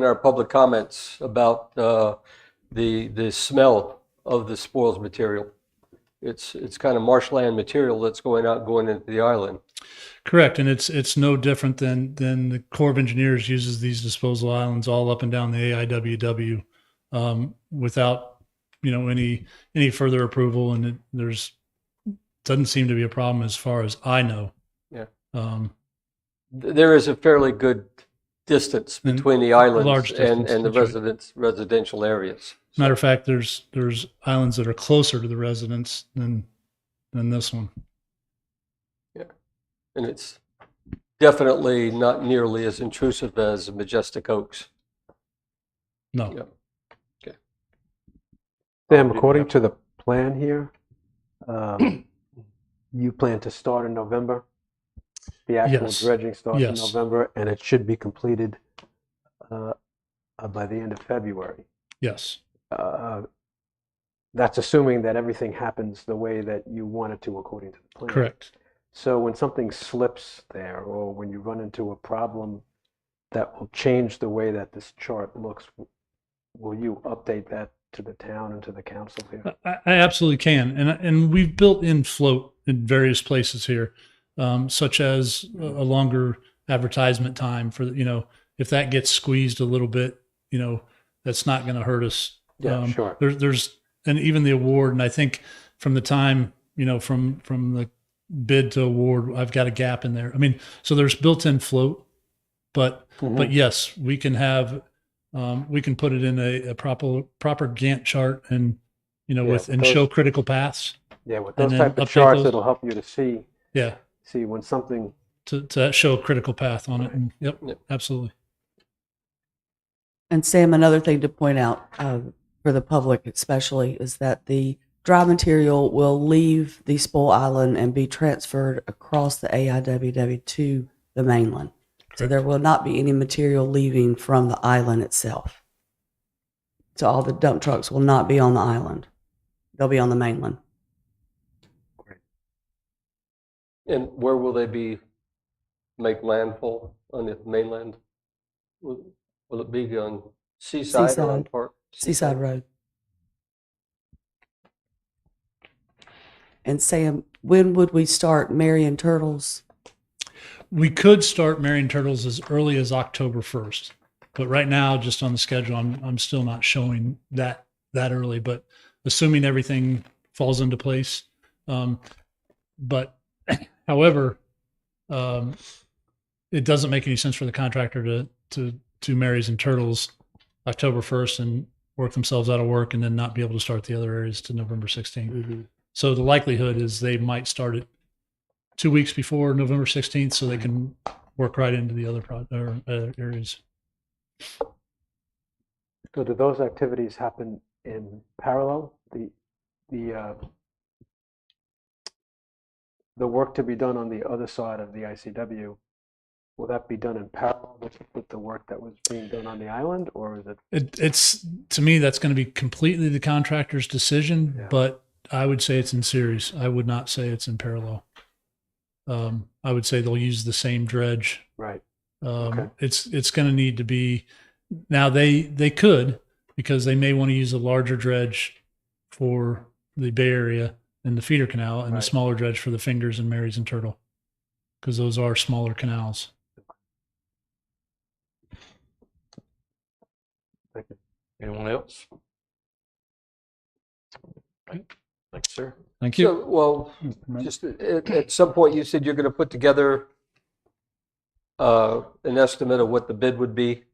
our public comments about the smell of the spoils material. It's kind of marshland material that's going into the island. Correct, and it's no different than the Corps of Engineers uses these disposal islands all up and down the AIWW without any further approval, and there's doesn't seem to be a problem as far as I know. Yeah. Um, There is a fairly good distance between the large islands distance, and the that's right. residential areas. Matter of fact, there's islands that are closer to the residents than this one. And it's definitely not nearly as intrusive as Majestic Oaks. No. Yeah. Sam, according to the plan here, you plan to start in November? The actual Yes. dredging starts in Yes. November, and it should be completed by the end of February. Yes. That's assuming that everything happens the way that you want it to according to the plan. Correct. So when something slips there, or when you run into a problem that will change the way that this chart looks, will you update that to the town and to the council here? I absolutely can, and we've built in float in various places here, such as a longer advertisement time for if that gets squeezed a little bit, that's not going to hurt us. Yeah, sure. There's and even the award, and I think from the time from the bid to award, I've got a gap in there. I mean, so there's built-in float, but yes, we can have. We can put it in a proper Gantt chart and show critical paths. Yeah, with and those then type of update charts, those. it'll help you to see when something. To show a critical path on it. And, yep, absolutely. And Sam, another thing to point out for the public especially is that the dry material will leave the spoil island and be transferred across the AIWW to the mainland. So there will not be any material leaving from the island itself. So all the dump trucks will not be on the island. They'll be on the mainland. And where will they make landfall on the mainland? Will it be on Seaside or on Park? Seaside Road. And Sam, when would we start marrying turtles? We could start marrying turtles as early as October 1st, but right now, just on the schedule, I'm still not showing that early. But assuming everything falls into place, but however, it doesn't make any sense for the contractor to marries and turtles October 1st and work themselves out of work and then not be able to start the other areas to November 16th. Mm-hmm. So the likelihood is they might start it 2 weeks before November 16th so they can work right into the other areas. So do those activities happen in parallel? The work to be done on the other side of the ICW, will that be done in parallel with the work that was being done on the island, or is it? It's to me, that's going to be completely the contractor's decision, but I would say it's in series. I would not say it's in parallel. I would say they'll use the same dredge. Right. Okay. It's going to need to be. Now they could, because they may want to use a larger dredge for the Bay Area and the feeder canal, and a smaller dredge for the Fingers and Marys and Turtle, because those are smaller canals. Thank you. Anyone else? Thanks, sir. Thank you. So, well, just at some point, you said you're going to put together an estimate of what the bid would be,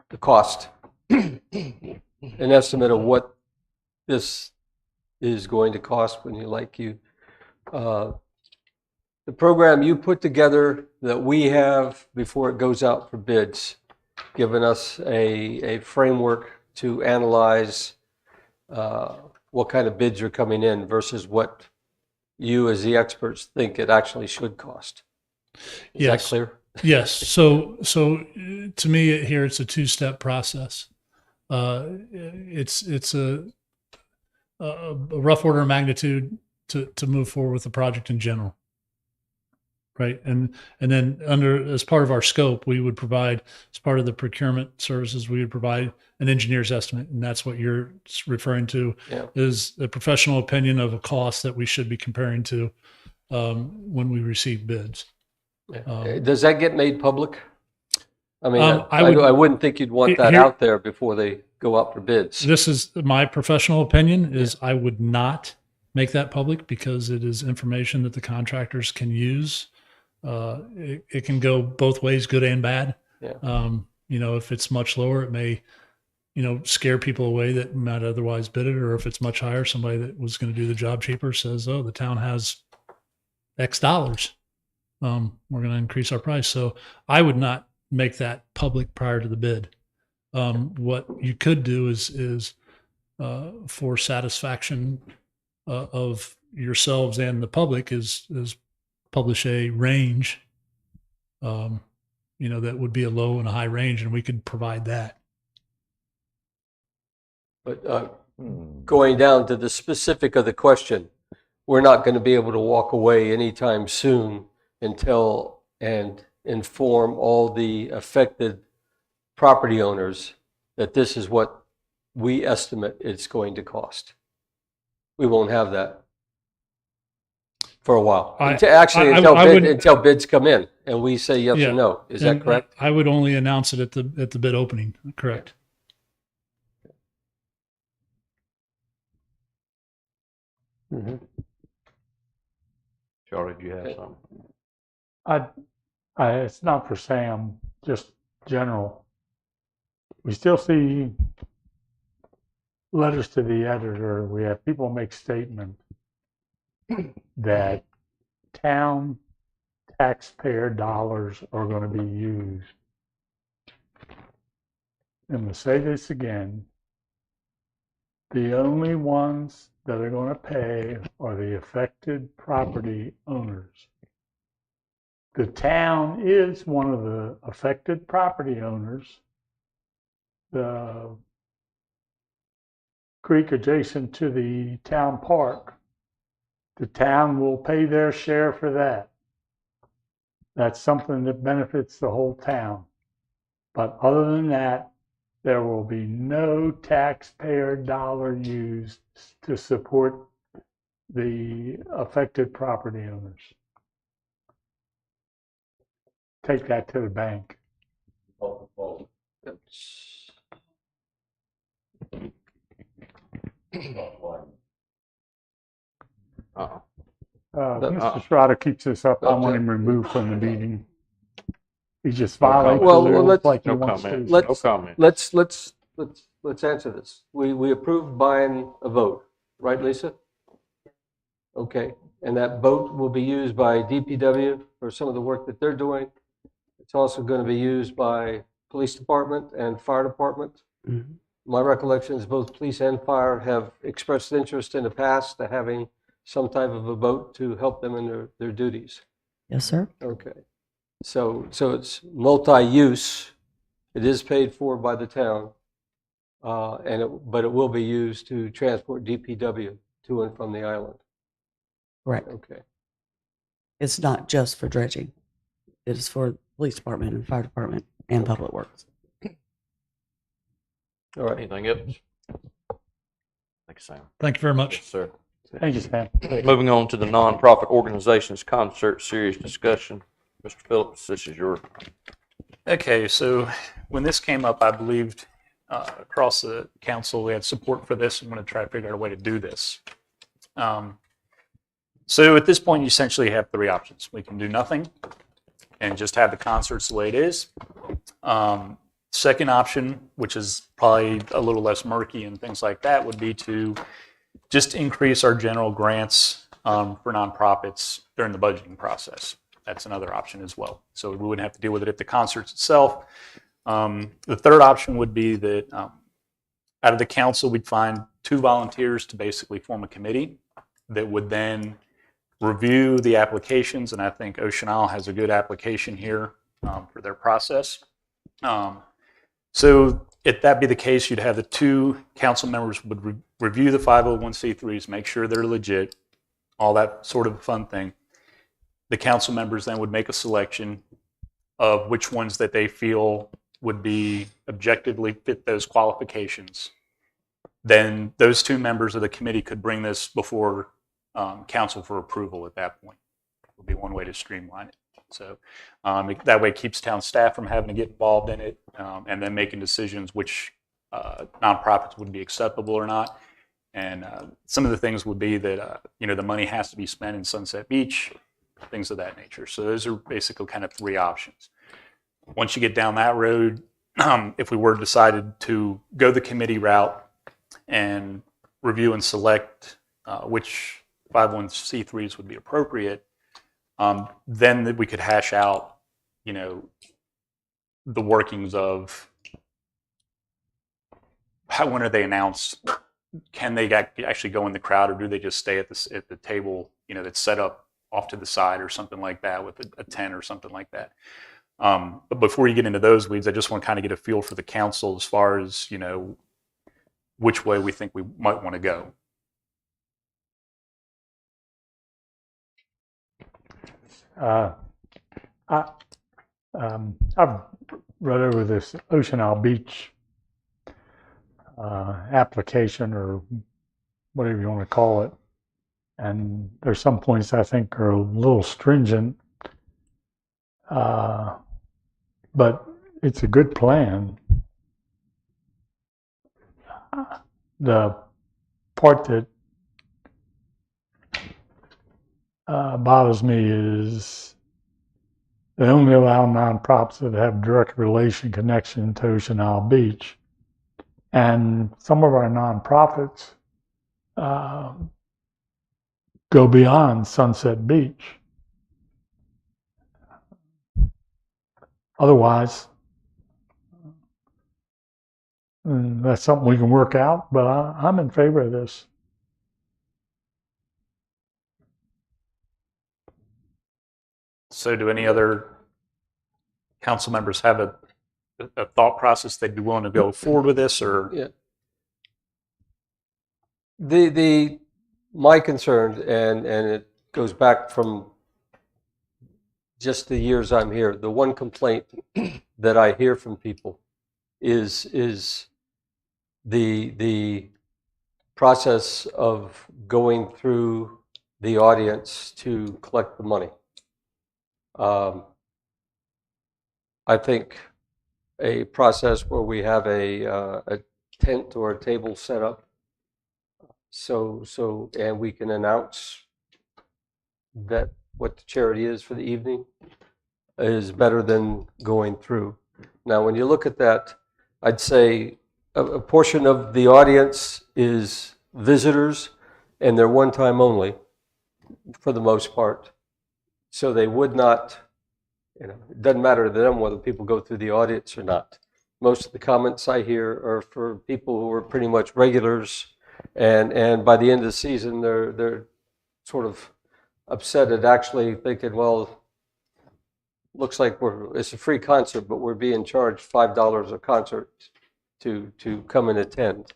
the cost, an estimate of what this is going to cost when the program you put together that we have before it goes out for bids, giving us a framework to analyze what kind of bids are coming in versus what you as the experts think it actually should cost. Is that clear? Yes. So to me here, it's a two-step process. It's a rough order of magnitude to move forward with the project in general. right? And then as part of our scope, we would provide, as part of the procurement services, we would provide an engineer's estimate, and that's what you're referring to, Yeah. is a professional opinion of a cost that we should be comparing to when we receive bids. Does that get made public? I mean, I I wouldn't think you'd want that here- out there before they go out for bids. This is my professional opinion, is I would not make that public because it is information that the contractors can use. It can go both ways, good and bad. Yeah. If it's much lower, it may, scare people away that might otherwise bid it. Or if it's much higher, somebody that was going to do the job cheaper says, oh, the town has X dollars. We're going to increase our price. So I would not make that public prior to the bid. What you could do is for satisfaction of yourselves and the public is publish a range, that would be a low and a high range, and we could provide that. But going down to the specific of the question, we're not going to be able to walk away anytime soon until and inform all the affected property owners that this is what we estimate it's going to cost. We won't have that for a while. Until bids come in and we say yes or no. Is that correct? I would only announce it at the bid opening. Correct. Mm-hmm. Charlie, do you have something? It's not for Sam, just general. We still see letters to the editor. We have people make statements that town taxpayer dollars are going to be used. I'm going to say this again. The only ones that are going to pay are the affected property owners. The town is one of the affected property owners. The creek adjacent to the town park, the town will pay their share for that. That's something that benefits the whole town. But other than that, there will be no taxpayer dollar used to support the affected property owners. Take that to the bank. Mr. Strada keeps this up. I want him removed from the meeting. He just violates the rules like he wants to. No comment. Let's answer this. We approved buying a boat, right, Lisa? Okay, and that boat will be used by DPW for some of the work that they're doing. It's also going to be used by police department and fire department. Mm-hmm. My recollection is both police and fire have expressed interest in the past to having some type of a boat to help them in their duties. Yes, sir. Okay. So it's multi-use. It is paid for by the town, but it will be used to transport DPW to and from the island. Correct. Okay. It's not just for dredging. It is for police department and fire department and public works. All right. Anything else? Thank you, Sam. Thank you very much. Yes, sir. Thank you, Sam. Moving on to the nonprofit organizations concert series discussion. Mr. Phillips, this is your. Okay, so when this came up, I believed across the council we had support for this. I'm going to try to figure out a way to do this. So at this point, you essentially have three options. We can do nothing and just have the concerts the way it is. Second option, which is probably a little less murky and things like that, would be to just increase our general grants for nonprofits during the budgeting process. That's another option as well. So we wouldn't have to deal with it at the concerts itself. The third option would be that out of the council, we'd find 2 volunteers to basically form a committee that would then review the applications. And I think Ocean Isle has a good application here for their process. So if that be the case, you'd have the 2 council members would review the 501c3s, make sure they're legit, all that sort of fun thing. The council members then would make a selection of which ones that they feel would be objectively fit those qualifications. Then those two members of the committee could bring this before council for approval at that point. Would be one way to streamline it. So that way it keeps town staff from having to get involved in it and then making decisions which nonprofits would be acceptable or not. And some of the things would be that the money has to be spent in Sunset Beach, things of that nature. So those are basically kind of three options. Once you get down that road, if we were decided to go the committee route and review and select which 501c3s would be appropriate, then we could hash out, the workings of when are they announced? Can they actually go in the crowd, or do they just stay at the table, that's set up off to the side or something like that with a tent or something like that? But before you get into those weeds, I just want to kind of get a feel for the council as far as, which way we think we might want to go. I've read over this Ocean Isle Beach application, or whatever you want to call it, and there's some points I think are a little stringent, but it's a good plan. The part that bothers me is they only allow nonprofits that have direct relation connection to Ocean Isle Beach. And some of our nonprofits go beyond Sunset Beach. Otherwise, that's something we can work out, but I'm in favor of this. So do any other council members have a thought process they'd be willing to go forward with this, or? Yeah. My concern, and it goes back from just the years I'm here, the one complaint that I hear from people is the process of going through the audience to collect the money. I think a process where we have a tent or a table set up, so and we can announce that what the charity is for the evening, is better than going through. Now, when you look at that, I'd say a portion of the audience is visitors, and they're one time only for the most part. So they would not, it doesn't matter to them whether people go through the audience or not. Most of the comments I hear are for people who are pretty much regulars, and by the end of the season, they're sort of upset at actually thinking, well, looks like it's a free concert, but we're being charged $5 a concert to come and attend.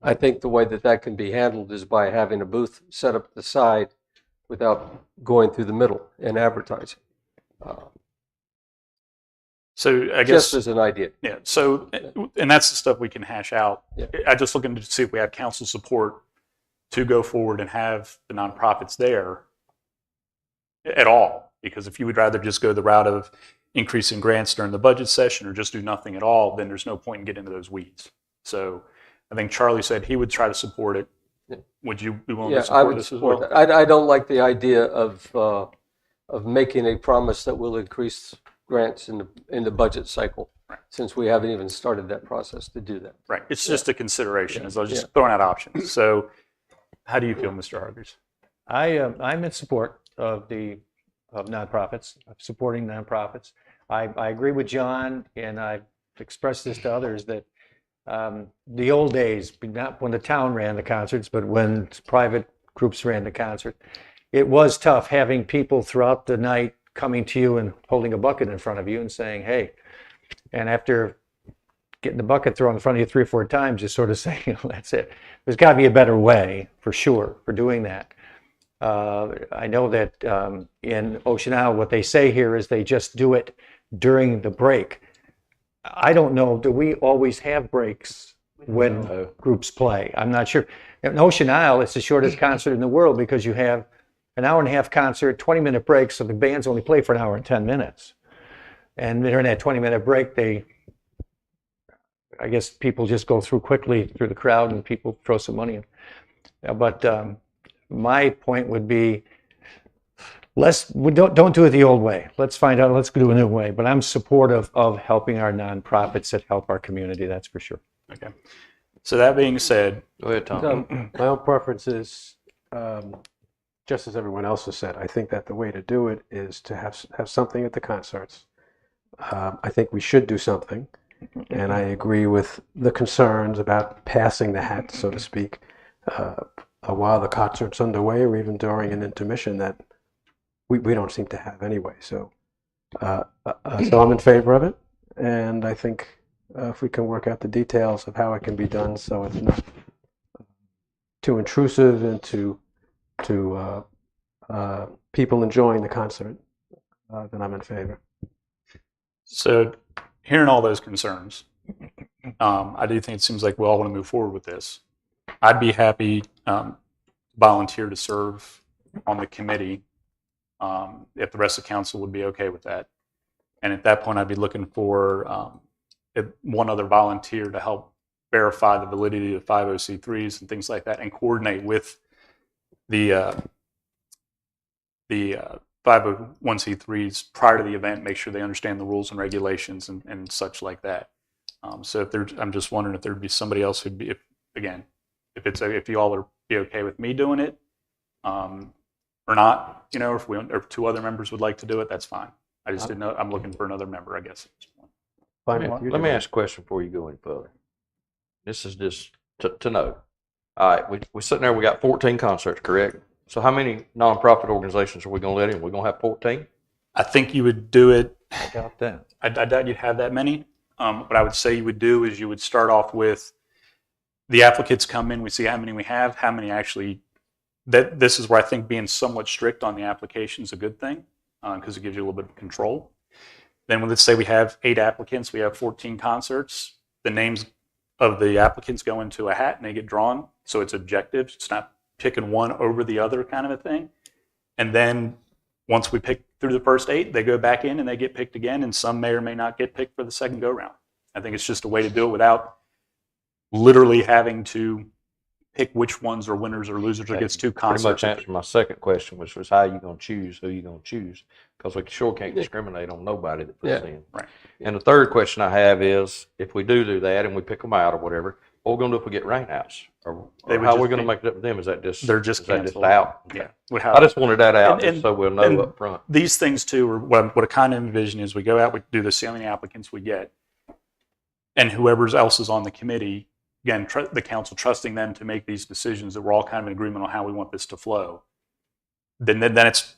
I think the way that can be handled is by having a booth set up the side without going through the middle and advertising. So I guess just as an idea. Yeah. So, and that's the stuff we can hash out. Yeah. I just looking to see if we have council support to go forward and have the nonprofits there at all. Because if you would rather just go the route of increasing grants during the budget session or just do nothing at all, then there's no point in getting into those weeds. So I think Charlie said he would try to support it. Yeah. Would you be willing to support this as well? That. I don't like the idea of making a promise that will increase grants in the budget cycle, right, since we haven't even started that process to do that. Right. It's just a consideration. As I was just throwing out options. So how do you feel, Mr. Hargreaves? I'm in support of nonprofits, of supporting nonprofits. I agree with John, and I've expressed this to others, that the old days, not when the town ran the concerts, but when private groups ran the concert, it was tough having people throughout the night coming to you and holding a bucket in front of you and saying, hey, and after getting the bucket thrown in front of you 3 or 4 times, just sort of saying, that's it. There's got to be a better way, for sure, for doing that. I know that in Ocean Isle, what they say here is they just do it during the break. I don't know, do we always have breaks when groups play? I'm not sure. In Ocean Isle, it's the shortest concert in the world because you have an hour and a half concert, 20-minute break, so the bands only play for an hour and 10 minutes. And during that 20-minute break, I guess people just go through quickly through the crowd and people throw some money in. But my point would be, don't do it the old way. Let's find out, let's do a new way. But I'm supportive of helping our nonprofits that help our community, that's for sure. Okay. So that being said, Go ahead, Tom. My own preference is, just as everyone else has said, I think that the way to do it is to have something at the concerts. I think we should do something, and I agree with the concerns about passing the hat, so to speak, while the concert's underway or even during an intermission that we don't seem to have anyway. So I'm in favor of it, and I think if we can work out the details of how it can be done so it's not too intrusive into people enjoying the concert, then I'm in favor. so hearing all those concerns, I do think it seems like we all want to move forward with this. I'd be happy to volunteer to serve on the committee if the rest of council would be okay with that. And at that point, I'd be looking for one other volunteer to help verify the validity of 50C3s and things like that, and coordinate with the 501c3s prior to the event, make sure they understand the rules and regulations and such like that. So I'm just wondering if there'd be somebody else who'd be, if you all would be okay with me doing it, or not, if two other members would like to do it, that's fine. I just didn't know. I'm looking for another member, I guess. Let me ask a question before you go any further. This is just to know. All right, we're sitting there, we got 14 concerts, correct? So how many nonprofit organizations are we going to let in? We're going to have 14? I think you would do it. I doubt that. I doubt you'd have that many. What I would say you would do is you would start off with the applicants come in, we see how many we have, how many actually, this is where I think being somewhat strict on the application is a good thing, because it gives you a little bit of control. Then let's say we have 8 applicants, we have 14 concerts, the names of the applicants go into a hat and they get drawn, so it's objective. It's not picking one over the other kind of a thing. And then once we pick through the first 8, they go back in and they get picked again, and some may or may not get picked for the second go round. I think it's just a way to do it without literally having to pick which ones are winners or losers or gets 2 concerts. Pretty much answered my second question, which was how are you going to choose who you're going to choose? Because we sure can't discriminate on nobody that puts in. Right. And the third question I have is, if we do that and we pick them out or whatever, what are we going to do if we get rainouts? Or how are we going to make it up to them? Is that just they're just is that just canceled. out? Yeah. I just wanted that out And- just so we'll know and up front. These things too are what I kind of envision is we go out, we do this, see how many applicants we get, and whoever else is on the committee, again, the council trusting them to make these decisions that we're all kind of in agreement on how we want this to flow. Then it's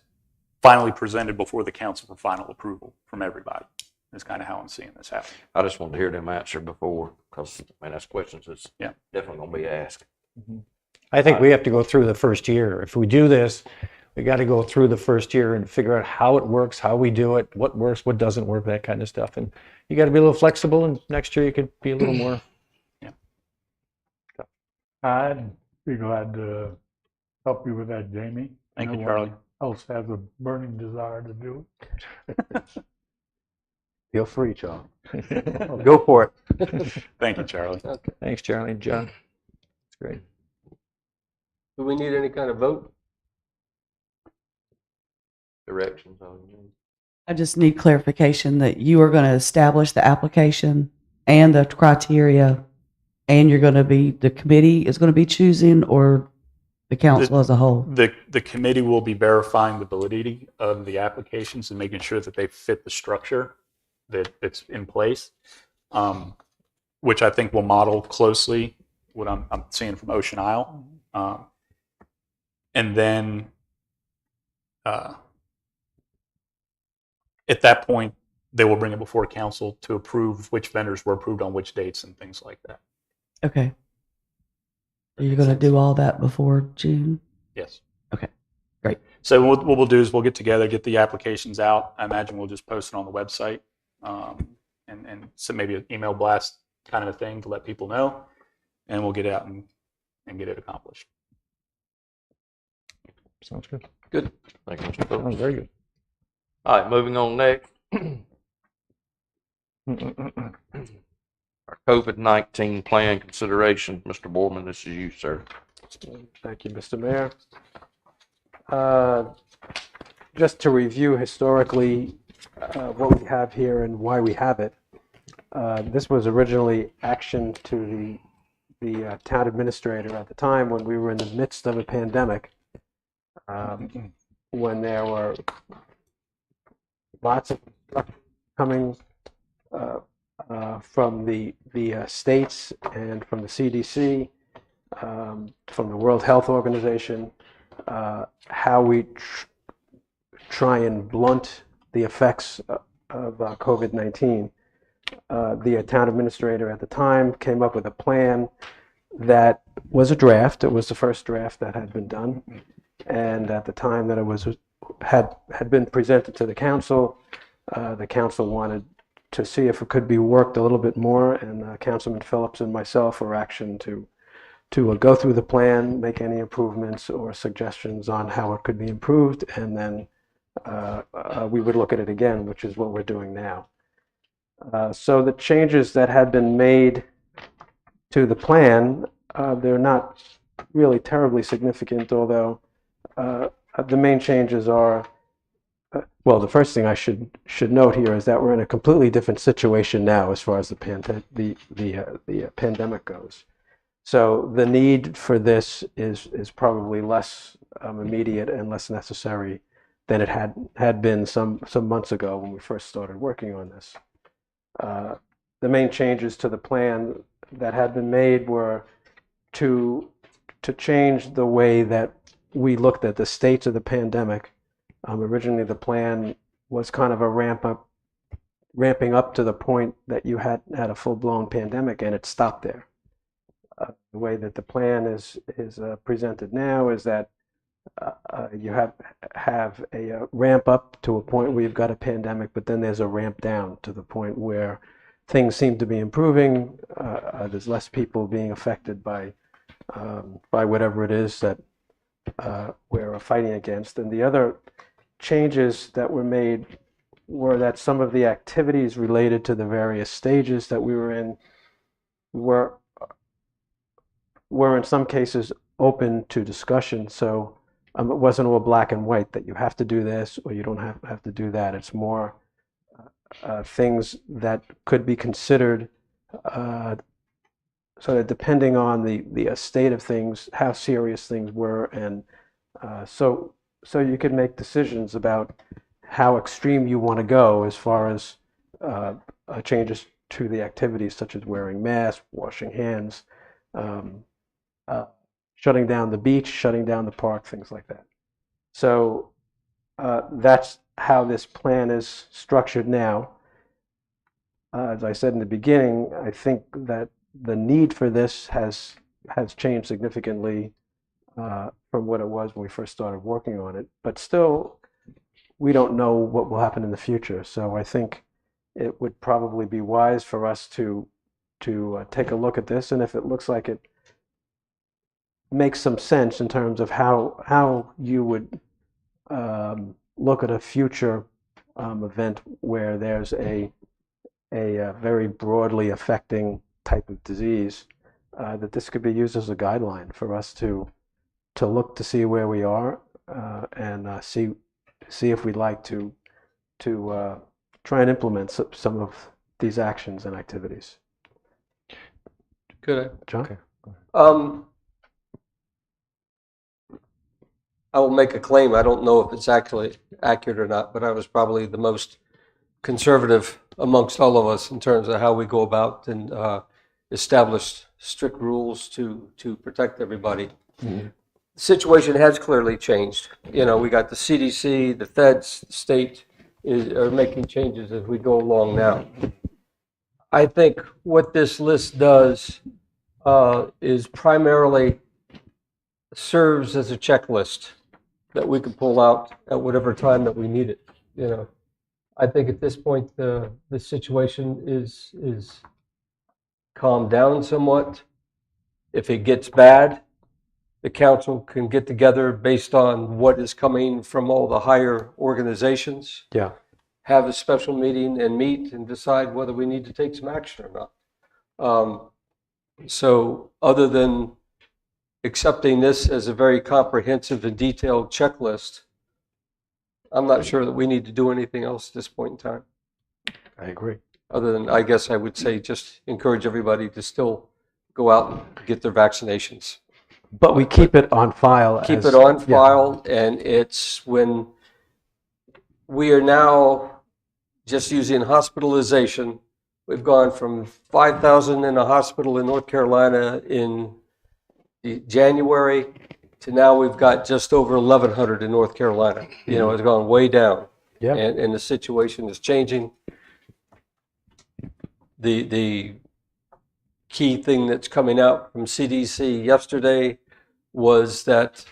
finally presented before the council for final approval from everybody. That's kind of how I'm seeing this happen. I just wanted to hear them answer before, because that's questions that's definitely going to be asked. I think we have to go through the first year. If we do this, we got to go through the first year and figure out how it works, how we do it, what works, what doesn't work, that kind of stuff. And you got to be a little flexible, and next year you could be a little more. I'd be glad to help you with that, Jamie. Thank you, No Charlie. one else has a burning desire to do it. Feel free, Charlie. Go for it. Thank you, Charlie. Okay. Thanks, Charlie and John. That's great. Do we need any kind of vote? Directions on you. I just need clarification that you are going to establish the application and the criteria, and the committee is going to be choosing, or the council as a whole? The committee will be verifying the validity of the applications and making sure that they fit the structure that's in place, which I think will model closely what I'm seeing from Ocean Isle. And then at that point, they will bring it before council to approve which vendors were approved on which dates and things like that. Okay. Are you going to do all that before June? Yes. Okay. Great. So what we'll do is we'll get together, get the applications out. I imagine we'll just post it on the website, and so maybe an email blast kind of a thing to let people know, and we'll get out and get it accomplished. Sounds good. Good. Thank you, Mr. Phillips. Very good. All right, moving on next. Our COVID-19 plan consideration. Mr. Boardman, this is you, sir. Thank you, Mr. Mayor. Just to review historically what we have here and why we have it. This was originally action to the town administrator at the time when we were in the midst of a pandemic, when there were lots of stuff coming from the states and from the CDC, from the World Health Organization, how we try and blunt the effects of COVID-19. The town administrator at the time came up with a plan that was a draft. It was the first draft that had been done, and at the time that it had been presented to the council wanted to see if it could be worked a little bit more, and Councilman Phillips and myself were action to go through the plan, make any improvements or suggestions on how it could be improved, and then we would look at it again, which is what we're doing now. So the changes that had been made to the plan, they're not really terribly significant, although the main changes are, well, the first thing I should note here is that we're in a completely different situation now as far as the pandemic goes. So the need for this is probably less immediate and less necessary than it had been some months ago when we first started working on this. The main changes to the plan that had been made were to change the way that we looked at the states of the pandemic. Originally, the plan was kind of a ramping up to the point that you had a full-blown pandemic, and it stopped there. The way that the plan is presented now is that you have a ramp up to a point where you've got a pandemic, but then there's a ramp down to the point where things seem to be improving. There's less people being affected by whatever it is that we're fighting against. And the other changes that were made were that some of the activities related to the various stages that we were in were in some cases open to discussion. So it wasn't all black and white that you have to do this or you don't have to do that. It's more things that could be considered, so that depending on the state of things, how serious things were, and so you could make decisions about how extreme you want to go as far as changes to the activities such as wearing masks, washing hands, shutting down the beach, shutting down the park, things like that. So that's how this plan is structured now. As I said in the beginning, I think that the need for this has changed significantly from what it was when we first started working on it. But still, we don't know what will happen in the future. So I think it would probably be wise for us to take a look at this, and if it looks like it makes some sense in terms of how you would look at a future event where there's a very broadly affecting type of disease, that this could be used as a guideline for us to look to see where we are, and see if we'd like to try and implement some of these actions and activities. Good. John? Okay. I will make a claim. I don't know if it's actually accurate or not, but I was probably the most conservative amongst all of us in terms of how we go about and establish strict rules to protect everybody. Mm-hmm. The situation has clearly changed. You know, we got the CDC, the feds, the state are making changes as we go along now. I think what this list does is primarily serves as a checklist that we could pull out at whatever time that we need it, you know. I think at this point, the situation is calmed down somewhat. If it gets bad, the council can get together based on what is coming from all the higher organizations. Yeah. Have a special meeting and meet and decide whether we need to take some action or not. So other than accepting this as a very comprehensive and detailed checklist, I'm not sure that we need to do anything else at this point in time. I agree. Other than, I guess I would say, just encourage everybody to still go out and get their vaccinations. But we keep it on file. Keep as- it on yeah. file, and it's when we are now just using hospitalization. We've gone from 5,000 in a hospital in North Carolina in January to now we've got just over 1,100 in North Carolina. You know, it's gone way down. Yeah. And the situation is changing. The key thing that's coming out from CDC yesterday was that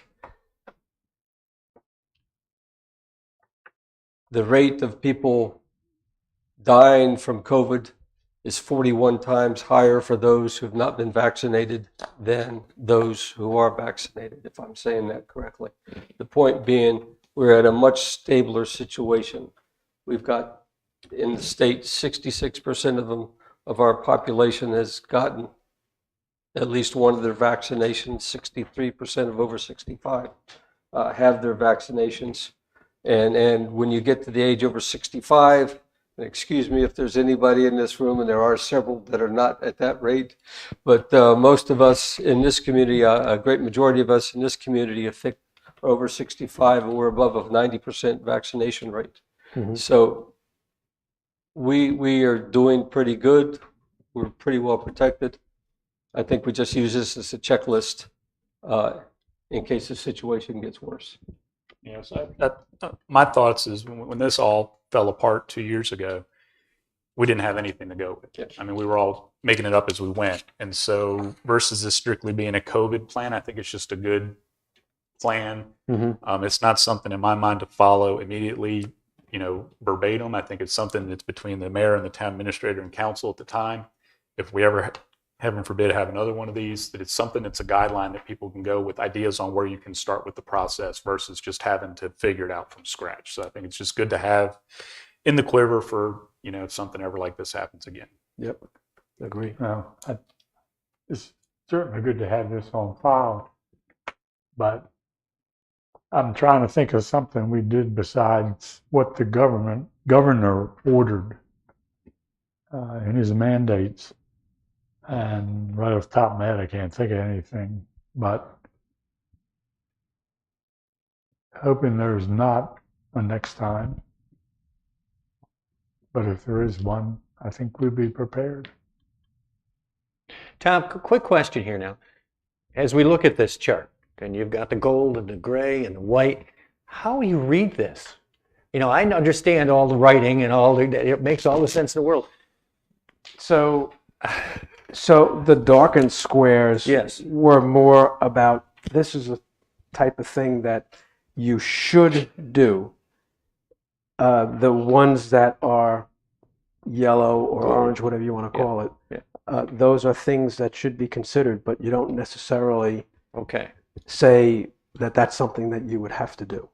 the rate of people dying from COVID is 41 times higher for those who have not been vaccinated than those who are vaccinated, if I'm saying that correctly. The point being, we're at a much stabler situation. We've got, in the state, 66% of our population has gotten at least one of their vaccinations. 63% of over 65 have their vaccinations. And when you get to the age over 65, and excuse me if there's anybody in this room, and there are several that are not at that rate, but most of us in this community, a great majority of us in this community, are over 65, and we're above a 90% vaccination rate. Mhm. So we are doing pretty good. We're pretty well protected. I think we just use this as a checklist in case the situation gets worse. Yes, my thoughts is when this all fell apart 2 years ago, we didn't have anything to go with. Yeah. I mean, we were all making it up as we went. And so versus this strictly being a COVID plan, I think it's just a good plan. Mhm. It's not something in my mind to follow immediately, you know, verbatim. I think it's something that's between the mayor and the town administrator and council at the time. If we ever, heaven forbid, have another one of these, that it's something that's a guideline that people can go with ideas on where you can start with the process versus just having to figure it out from scratch. So I think it's just good to have in the quiver for, you know, if something ever like this happens again. Yep. Agree. Well, it's certainly good to have this on file, but I'm trying to think of something we did besides what the governor ordered in his mandates. And right off the top of my head, I can't think of anything, but hoping there's not a next time. But if there is one, I think we'd be prepared. Tom, quick question here now. As we look at this chart, and you've got the gold and the gray and the white, how do you read this? You know, I understand all the writing and it makes all the sense in the world. So the darkened squares Yes. were more about, this is a type of thing that you should do. The ones that are yellow or orange, whatever you want to call it, those are things that should be considered, but you don't necessarily Okay. say that that's something that you would have to do.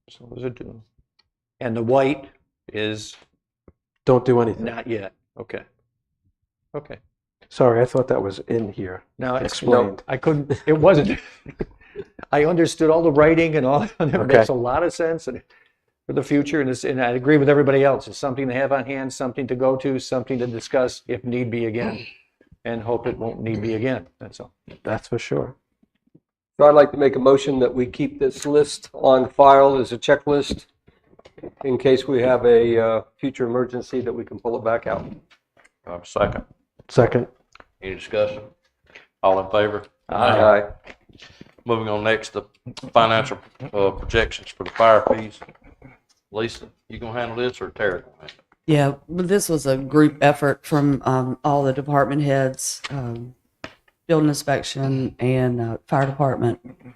So those are due. And the white is Don't do anything. not yet. Okay. Okay. Sorry, I thought that was in here. Now, Explained. I couldn't, it wasn't. I understood all the writing and all, and it Okay. makes a lot of sense and for the future. And I agree with everybody else. It's something to have on hand, something to go to, something to discuss if need be again, and hope it won't need be again. That's all. That's for sure. So I'd like to make a motion that we keep this list on file as a checklist in case we have a future emergency that we can pull it back out. Second. Second. Any discussion? All in favor? Aye. Moving on next, the financial projections for the fire fees. Lisa, you gonna handle this or Terry gonna handle it? Yeah, but this was a group effort from all the department heads, building inspection and fire department.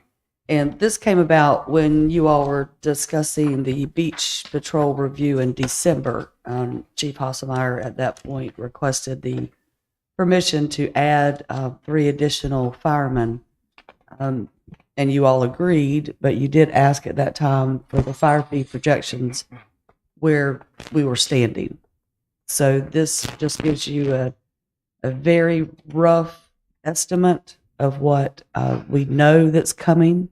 And this came about when you all were discussing the beach patrol review in December. Chief Hasselmeyer at that point requested the permission to add 3 additional firemen. And you all agreed, but you did ask at that time for the fire fee projections where we were standing. So this just gives you a very rough estimate of what we know that's coming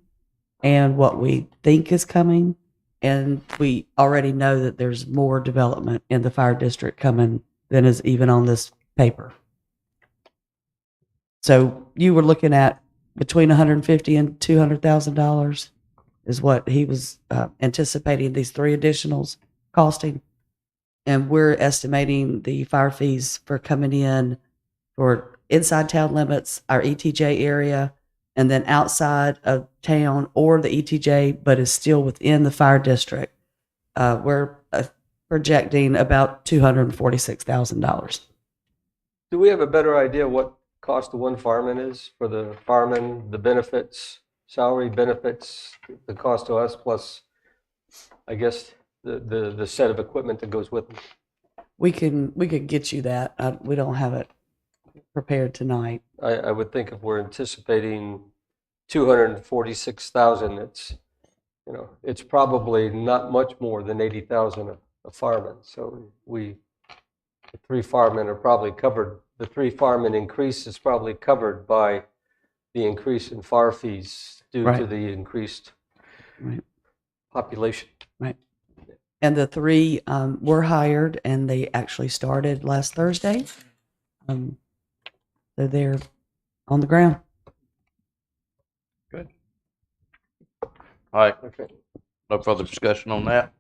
and what we think is coming. And we already know that there's more development in the fire district coming than is even on this paper. So you were looking at between $150,000 and $200,000 is what he was anticipating these 3 additionals costing. And we're estimating the fire fees for coming in for inside town limits, our ETJ area, and then outside of town or the ETJ, but is still within the fire district. We're projecting about $246,000. Do we have a better idea what cost of one fireman is for the fireman, the benefits, salary benefits, the cost to us, plus, I guess, the set of equipment that goes with them? We could get you that. We don't have it prepared tonight. I would think if we're anticipating 246,000, it's probably not much more than 80,000 a fireman. So the 3 firemen are probably covered. The 3 firemen increase is probably covered by the increase in fire fees due to the increased population. Right. And the 3 were hired, and they actually started last Thursday. So they're on the ground. Good. All right. Okay. No further discussion on that.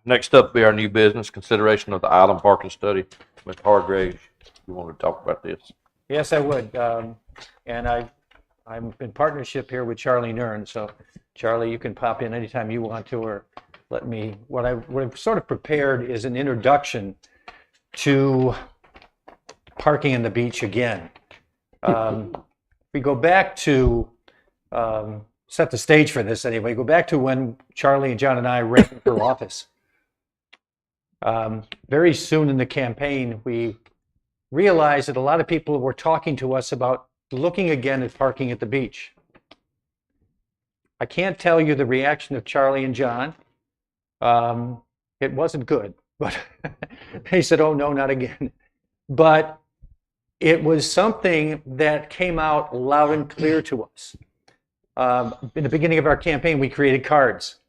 Next up be our new business, consideration of the island parking study. Mr. Hargraves, you want to talk about this? Yes, I would. And I'm in partnership here with Charlie Nern. So Charlie, you can pop in anytime you want to, or let me. What I've sort of prepared is an introduction to parking in the beach again. We go back to set the stage for this anyway. Go back to when Charlie and John and I ran for office. Very soon in the campaign, we realized that a lot of people were talking to us about looking again at parking at the beach. I can't tell you the reaction of Charlie and John. It wasn't good, but they said, "Oh no, not again." But it was something that came out loud and clear to us. In the beginning of our campaign, we created cards.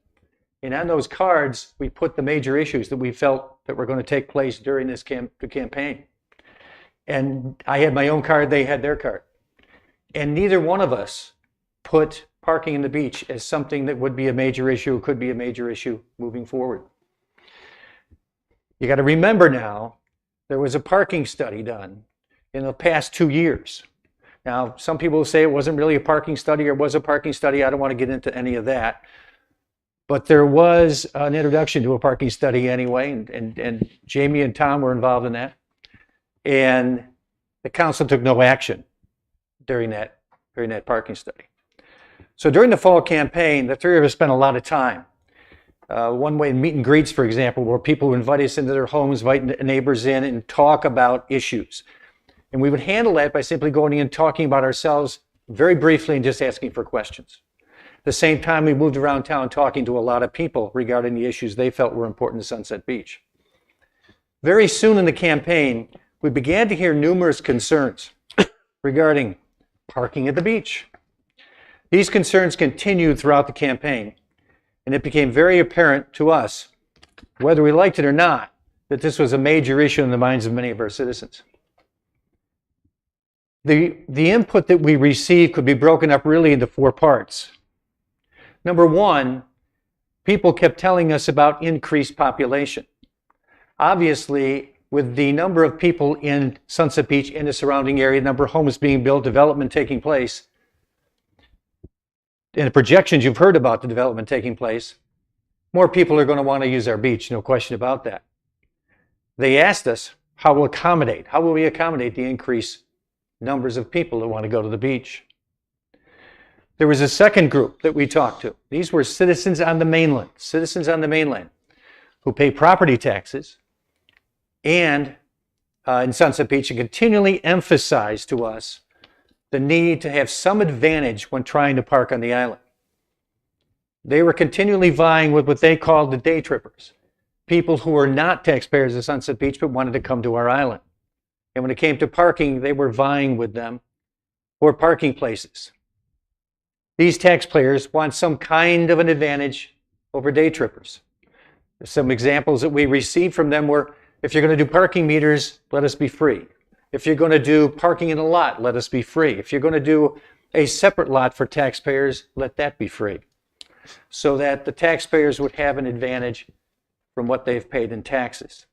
And on those cards, we put the major issues that we felt that were going to take place during this campaign. And I had my own card, they had their card. And neither one of us put parking in the beach as something that would be a major issue, could be a major issue moving forward. You got to remember now, there was a parking study done in the past 2 years. Now, some people will say it wasn't really a parking study or was a parking study. I don't want to get into any of that. But there was an introduction to a parking study anyway, and Jamie and Tom were involved in that. And the council took no action during that parking study. So during the fall campaign, the 3 of us spent a lot of time. One way, meet and greets, for example, where people would invite us into their homes, invite neighbors in, and talk about issues. And we would handle that by simply going in and talking about ourselves very briefly and just asking for questions. At the same time, we moved around town talking to a lot of people regarding the issues they felt were important to Sunset Beach. Very soon in the campaign, we began to hear numerous concerns regarding parking at the beach. These concerns continued throughout the campaign, and it became very apparent to us, whether we liked it or not, that this was a major issue in the minds of many of our citizens. The input that we received could be broken up really into 4 parts. Number 1, people kept telling us about increased population. Obviously, with the number of people in Sunset Beach, in the surrounding area, the number of homes being built, development taking place, and the projections you've heard about the development taking place, more people are going to want to use our beach, no question about that. They asked us how will we accommodate the increased numbers of people that want to go to the beach. There was a second group that we talked to. These were citizens on the mainland, who pay property taxes and in Sunset Beach, and continually emphasized to us the need to have some advantage when trying to park on the island. They were continually vying with what they called the day trippers, people who were not taxpayers of Sunset Beach but wanted to come to our island. And when it came to parking, they were vying with them for parking places. These taxpayers want some kind of an advantage over day trippers. Some examples that we received from them were, if you're going to do parking meters, let us be free. If you're going to do parking in a lot, let us be free. If you're going to do a separate lot for taxpayers, let that be free. So that the taxpayers would have an advantage from what they've paid in taxes.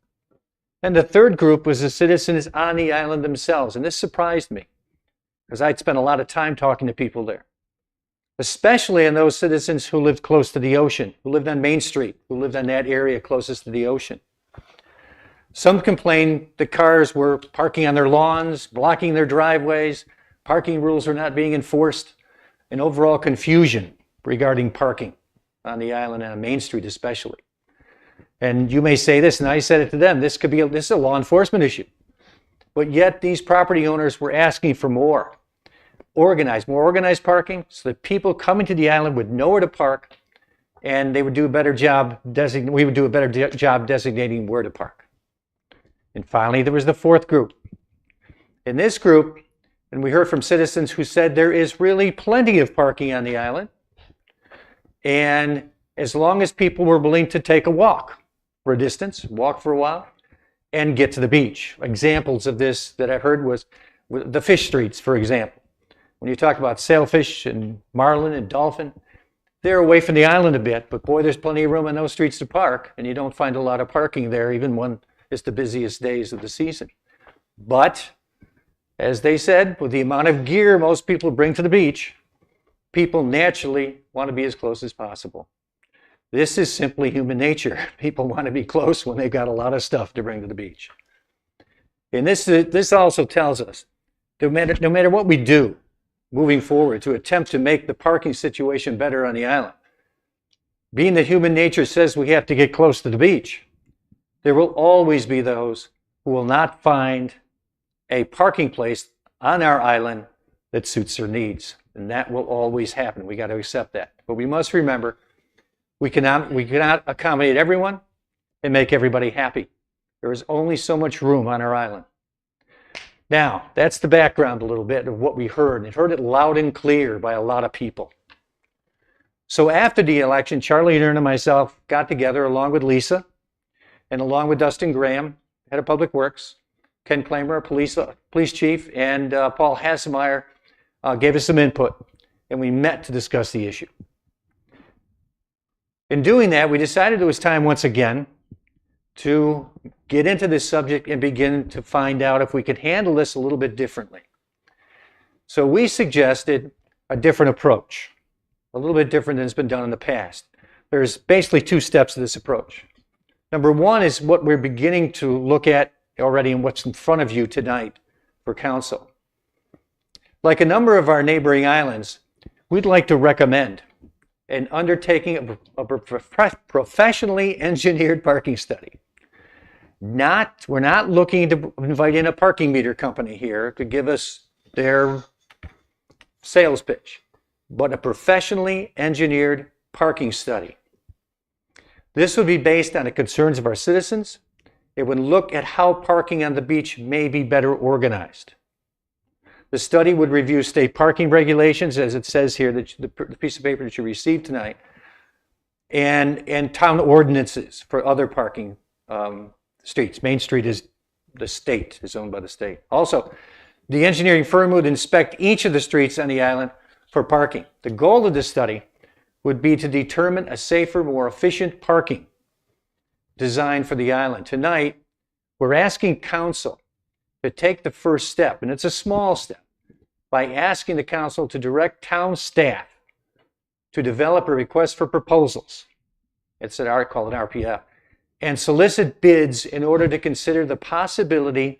And the third group was the citizens on the island themselves. And this surprised me, because I'd spent a lot of time talking to people there, especially in those citizens who lived close to the ocean, who lived on Main Street, who lived on that area closest to the ocean. Some complained the cars were parking on their lawns, blocking their driveways, parking rules were not being enforced, and overall confusion regarding parking on the island and on Main Street especially. And you may say this, and I said it to them, this is a law enforcement issue. But yet these property owners were asking for more organized parking, so that people coming to the island would know where to park, and they would do a better job we would do a better job designating where to park. And finally, there was the fourth group. In this group, and we heard from citizens who said there is really plenty of parking on the island, and as long as people were willing to take a walk for a distance, walk for a while, and get to the beach. Examples of this that I heard was the fish streets, for example. When you talk about sailfish and marlin and dolphin, they're away from the island a bit, but boy, there's plenty of room on those streets to park, and you don't find a lot of parking there, even when it's the busiest days of the season. But, as they said, with the amount of gear most people bring to the beach, people naturally want to be as close as possible. This is simply human nature. People want to be close when they've got a lot of stuff to bring to the beach. And this also tells us, no matter what we do moving forward to attempt to make the parking situation better on the island, being that human nature says we have to get close to the beach, there will always be those who will not find a parking place on our island that suits their needs. And that will always happen. We got to accept that. But we must remember, we cannot accommodate everyone and make everybody happy. There is only so much room on our island. Now, that's the background a little bit of what we heard. And heard it loud and clear by a lot of people. So after the election, Charlie Nern and myself got together along with Lisa and along with Dustin Graham, head of Public Works, Ken Klamer, police chief, and Paul Hassemeyer gave us some input, and we met to discuss the issue. In doing that, we decided it was time once again to get into this subject and begin to find out if we could handle this a little bit differently. So we suggested a different approach, a little bit different than has been done in the past. There's basically two steps to this approach. Number one is what we're beginning to look at already and what's in front of you tonight for council. Like a number of our neighboring islands, we'd like to recommend an undertaking of a professionally engineered parking study. We're not looking to invite in a parking meter company here to give us their sales pitch, but a professionally engineered parking study. This would be based on the concerns of our citizens. It would look at how parking on the beach may be better organized. The study would review state parking regulations, as it says here, the piece of paper that you received tonight, and town ordinances for other parking streets. Main Street is owned by the state. Also, the engineering firm would inspect each of the streets on the island for parking. The goal of this study would be to determine a safer, more efficient parking design for the island. Tonight, we're asking council to take the first step, and it's a small step, by asking the council to direct town staff to develop a request for proposals. It's called an RPF, and solicit bids in order to consider the possibility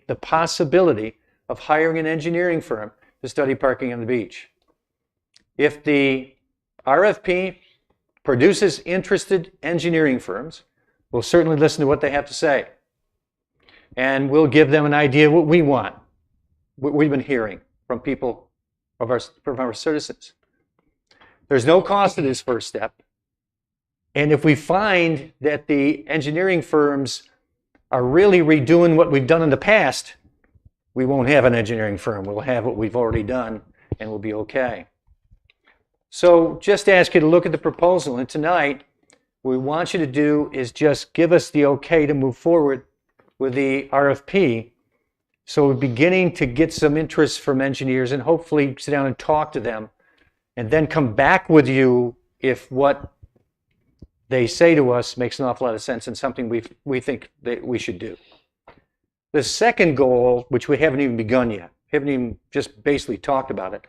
of hiring an engineering firm to study parking on the beach. If the RFP produces interested engineering firms, we'll certainly listen to what they have to say. And we'll give them an idea of what we want, what we've been hearing from people, from our citizens. There's no cost to this first step. And if we find that the engineering firms are really redoing what we've done in the past, we won't have an engineering firm. We'll have what we've already done, and we'll be okay. So just ask you to look at the proposal. And tonight, what we want you to do is just give us the okay to move forward with the RFP. So we're beginning to get some interest from engineers and hopefully sit down and talk to them and then come back with you if what they say to us makes an awful lot of sense and something we think that we should do. The second goal, which we haven't even begun yet, haven't even just basically talked about it,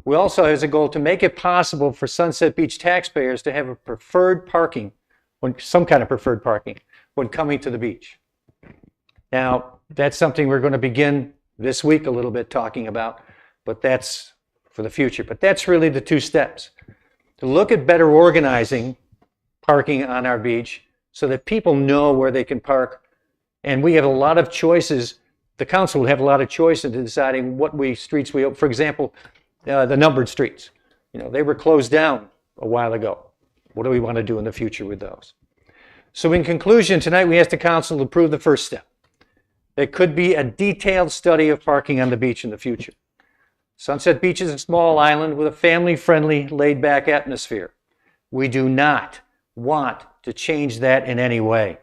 we also have as a goal to make it possible for Sunset Beach taxpayers to have a preferred parking, some kind of preferred parking, when coming to the beach. Now, that's something we're going to begin this week a little bit talking about, but that's for the future. But that's really the two steps. To look at better organizing parking on our beach so that people know where they can park. And we have a lot of choices. The council will have a lot of choices in deciding what streets we open. For example, the numbered streets. You know, they were closed down a while ago. What do we want to do in the future with those? So in conclusion, tonight we asked the council to approve the first step. There could be a detailed study of parking on the beach in the future. Sunset Beach is a small island with a family-friendly, laid-back atmosphere. We do not want to change that in any way.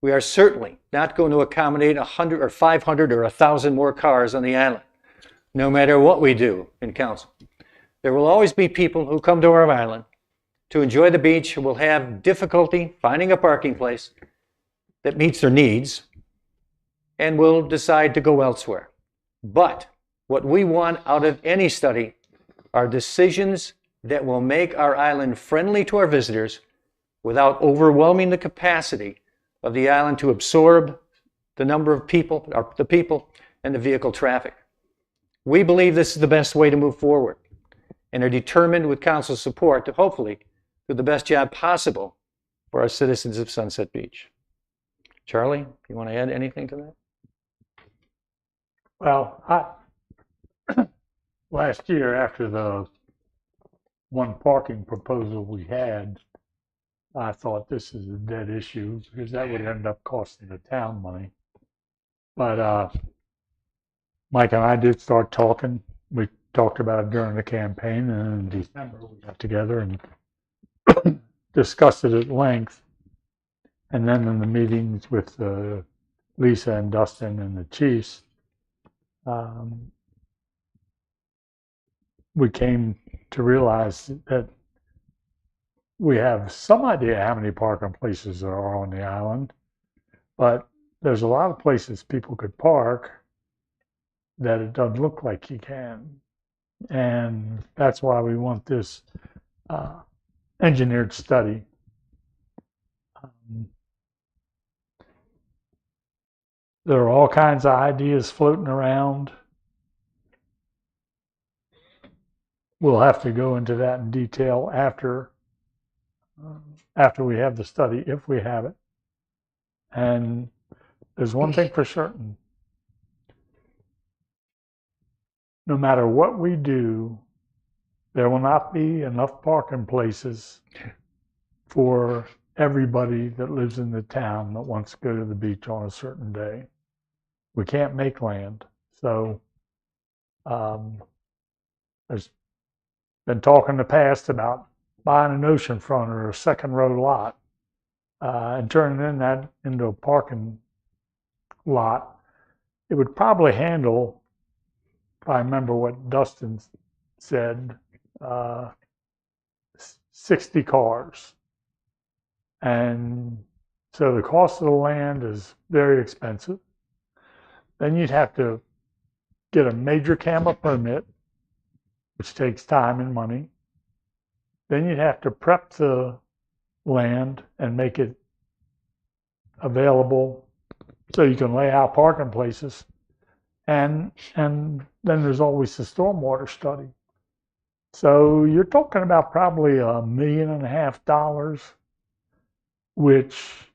We are certainly not going to accommodate 100 or 500 or 1,000 more cars on the island, no matter what we do in council. There will always be people who come to our island to enjoy the beach who will have difficulty finding a parking place that meets their needs and will decide to go elsewhere. But what we want out of any study are decisions that will make our island friendly to our visitors without overwhelming the capacity of the island to absorb the number of people, the people and the vehicle traffic. We believe this is the best way to move forward and are determined with council's support to hopefully do the best job possible for our citizens of Sunset Beach. Charlie, you want to add anything to that? Well, last year after the one parking proposal we had, I thought this is a dead issue because that would end up costing the town money. But Mike and I did start talking. We talked about it during the campaign, and in December we got together and discussed it at length. And then in the meetings with Lisa and Dustin and the chiefs, we came to realize that we have some idea how many parking places there are on the island, but there's a lot of places people could park that it doesn't look like you can. And that's why we want this engineered study. There are all kinds of ideas floating around. We'll have to go into that in detail after we have the study, if we have it. And there's one thing for certain. No matter what we do, there will not be enough parking places for everybody that lives in the town that wants to go to the beach on a certain day. We can't make land. So there's been talk in the past about buying an oceanfront or a second row lot and turning that into a parking lot. It would probably handle, if I remember what Dustin said, 60 cars. And so the cost of the land is very expensive. Then you'd have to get a major camera permit, which takes time and money. Then you'd have to prep the land and make it available so you can lay out parking places. And then there's always the stormwater study. So you're talking about probably $1.5 million, which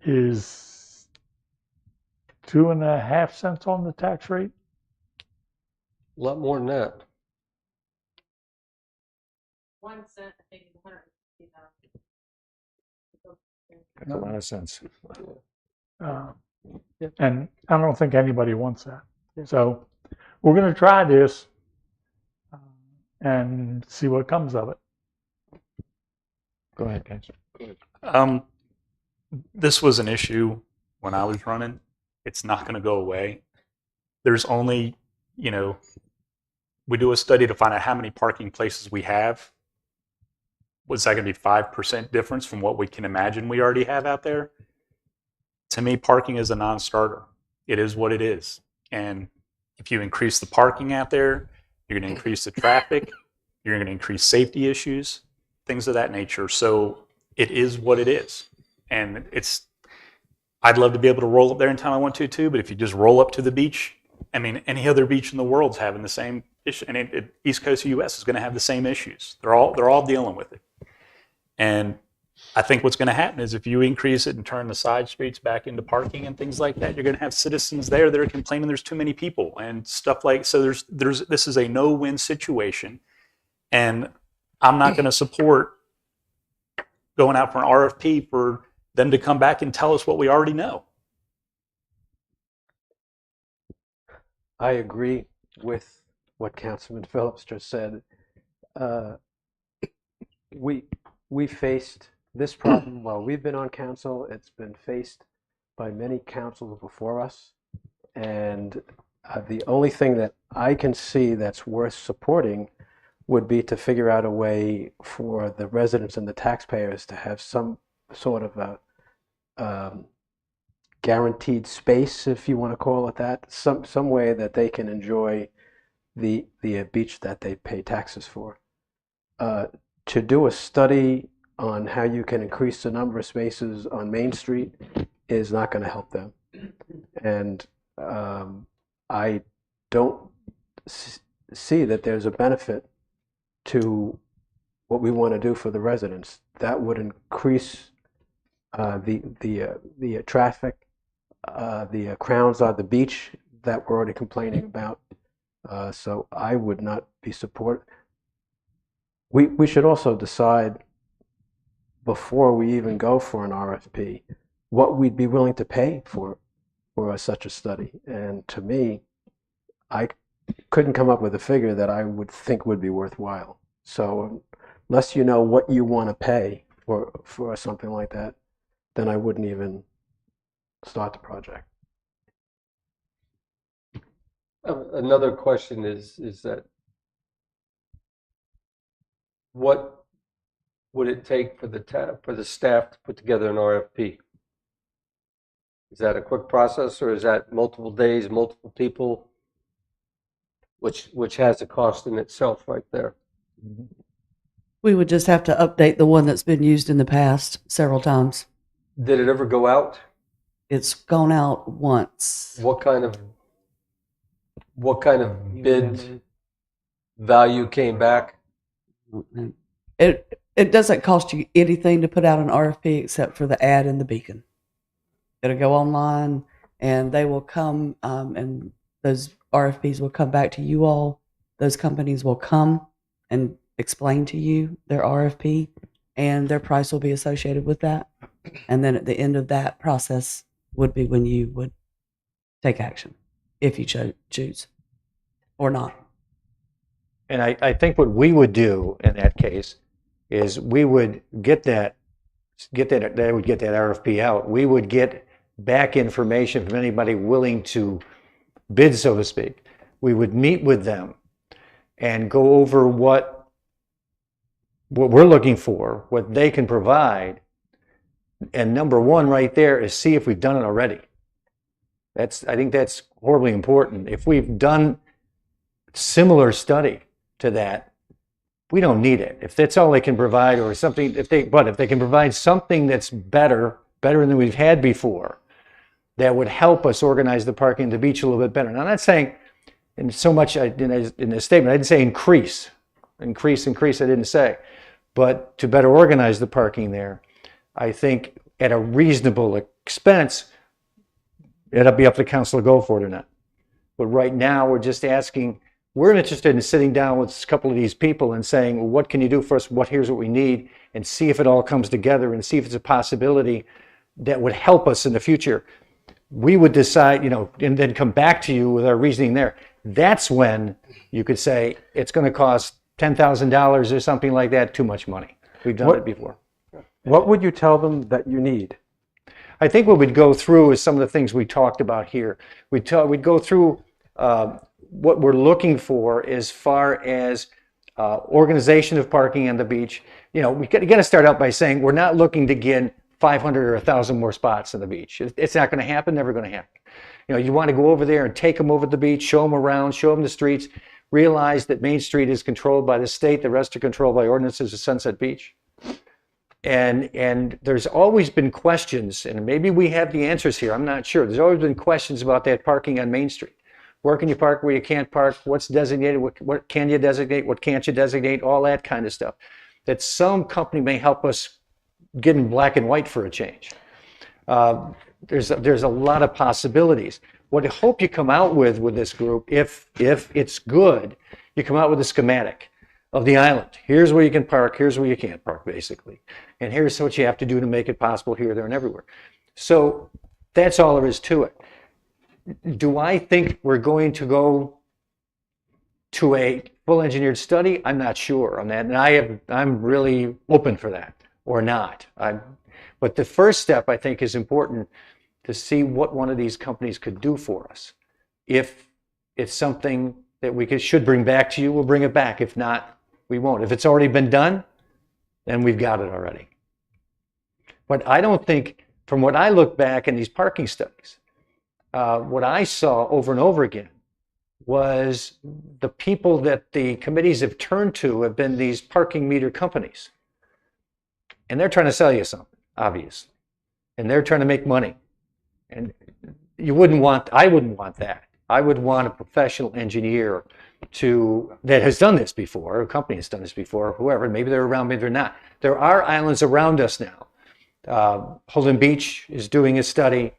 is 2.5 cents on the tax rate. A lot more than that. 1 cent, I think, is 150,000. That's a lot of sense. And I don't think anybody wants that. So we're going to try this and see what comes of it. Go ahead, guys. This was an issue when I was running. It's not going to go away. There's only, we do a study to find out how many parking places we have. Was that going to be 5% difference from what we can imagine we already have out there? To me, parking is a non-starter. It is what it is. And if you increase the parking out there, you're going to increase the traffic, you're going to increase safety issues, things of that nature. So it is what it is. And I'd love to be able to roll up there anytime I want to too, but if you just roll up to the beach, I mean, any other beach in the world's having the same issue. And East Coast of the U.S. is going to have the same issues. They're all dealing with it. And I think what's going to happen is if you increase it and turn the side streets back into parking and things like that, you're going to have citizens there that are complaining there's too many people and stuff like, so this is a no-win situation. And I'm not going to support going out for an RFP for them to come back and tell us what we already know. I agree with what Councilman Phillips just said. We faced this problem while we've been on council. It's been faced by many councils before us. And the only thing that I can see that's worth supporting would be to figure out a way for the residents and the taxpayers to have some sort of a guaranteed space, if you want to call it that, some way that they can enjoy the beach that they pay taxes for. To do a study on how you can increase the number of spaces on Main Street is not going to help them. And I don't see that there's a benefit to what we want to do for the residents. That would increase the traffic, the crowds on the beach that we're already complaining about. So I would not be support. We should also decide before we even go for an RFP what we'd be willing to pay for such a study. And to me, I couldn't come up with a figure that I would think would be worthwhile. So unless you know what you want to pay for something like that, then I wouldn't even start the project. Another question is that what would it take for the staff to put together an RFP? Is that a quick process, or is that multiple days, multiple people, which has a cost in itself right there? We would just have to update the one that's been used in the past several times. Did it ever go out? It's gone out once. What kind of bid value came back? It doesn't cost you anything to put out an RFP except for the ad in the beacon. It'll go online, and they will come, and those RFPs will come back to you all. Those companies will come and explain to you their RFP, and their price will be associated with that. And then at the end of that process would be when you would take action, if you choose or not. And I think what we would do in that case is we would get that RFP out. We would get back information from anybody willing to bid, so to speak. We would meet with them and go over what we're looking for, what they can provide. And number one right there is see if we've done it already. I think that's horribly important. If we've done similar study to that, we don't need it. If that's all they can provide, or something, if they can provide something that's better than we've had before, that would help us organize the parking at the beach a little bit better. Now, I'm not saying and so much in the statement, I didn't say increase, I didn't say. But to better organize the parking there, I think at a reasonable expense, it'll be up to the council to go for it or not. But right now, we're just asking, we're interested in sitting down with a couple of these people and saying, well, what can you do for us? Here's what we need, and see if it all comes together and see if it's a possibility that would help us in the future. We would decide, and then come back to you with our reasoning there. That's when you could say it's going to cost $10,000 or something like that, too much money. We've done it before. What would you tell them that you need? I think what we'd go through is some of the things we talked about here. We'd go through what we're looking for as far as organization of parking on the beach. We got to start out by saying we're not looking to get 500 or 1,000 more spots on the beach. It's not going to happen, never going to happen. You want to go over there and take them over the beach, show them around, show them the streets, realize that Main Street is controlled by the state, the rest are controlled by ordinances of Sunset Beach. And there's always been questions, and maybe we have the answers here, I'm not sure. There's always been questions about that parking on Main Street. Where can you park, where you can't park, what's designated, what can you designate, what can't you designate, all that kind of stuff. That some company may help us get in black and white for a change. There's a lot of possibilities. What I hope you come out with this group, if it's good, you come out with a schematic of the island. Here's where you can park, here's where you can't park, basically. And here's what you have to do to make it possible here, there, and everywhere. So that's all there is to it. Do I think we're going to go to a full engineered study? I'm not sure on that, and I'm really open for that, or not. But the first step, I think, is important to see what one of these companies could do for us. If it's something that we should bring back to you, we'll bring it back. If not, we won't. If it's already been done, then we've got it already. But I don't think, from what I look back in these parking studies, what I saw over and over again was the people that the committees have turned to have been these parking meter companies. And they're trying to sell you something, obviously. And they're trying to make money. And I wouldn't want that. I would want a professional engineer that has done this before, a company has done this before, or whoever. Maybe they're around, maybe they're not. There are islands around us now. Holden Beach is doing a study.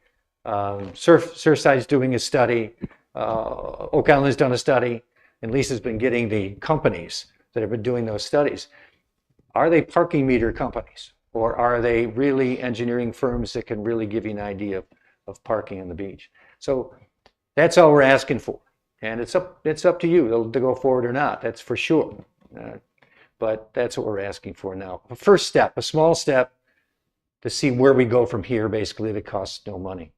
Surfside is doing a study. Oak Island has done a study. And Lisa's been getting the companies that have been doing those studies. Are they parking meter companies? Or are they really engineering firms that can really give you an idea of parking on the beach? So that's all we're asking for. And it's up to you to go forward or not, that's for sure. But that's what we're asking for now. A first step, a small step to see where we go from here, basically, that costs no money.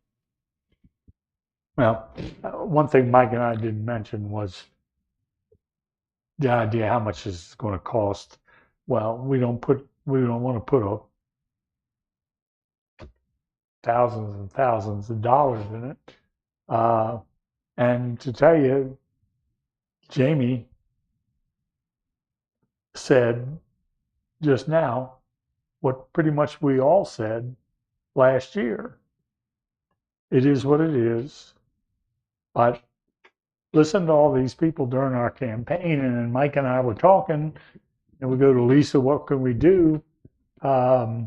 Well, one thing Mike and I didn't mention was the idea how much is going to cost. Well, we don't want to put up thousands and thousands of dollars in it. And to tell you, Jamie said just now what pretty much we all said last year. It is what it is. But listen to all these people during our campaign, and then Mike and I were talking, and we go to Lisa, what can we do? I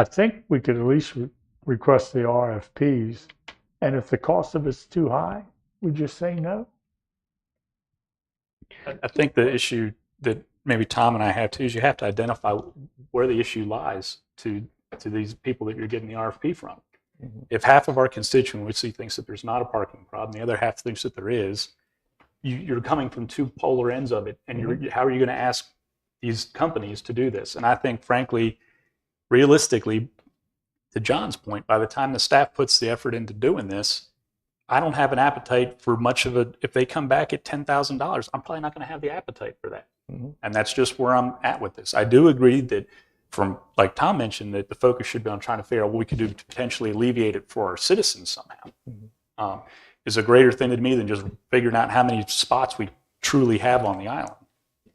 think we could at least request the RFPs, and if the cost of it's too high, we just say no. I think the issue that maybe Tom and I have too is you have to identify where the issue lies to these people that you're getting the RFP from. Mm-hmm. If half of our constituency thinks that there's not a parking problem, the other half thinks that there is, you're coming from two polar ends of it, and how are you going to ask these companies to do this? And I think, frankly, realistically, to John's point, by the time the staff puts the effort into doing this, I don't have an appetite for much of it. If they come back at $10,000, I'm probably not going to have the appetite for that. Mm-hmm. And that's just where I'm at with this. I do agree that, from like Tom mentioned, that the focus should be on trying to figure out what we could do to potentially alleviate it for our citizens somehow. Mm-hmm. Is a greater thing to me than just figuring out how many spots we truly have on the island.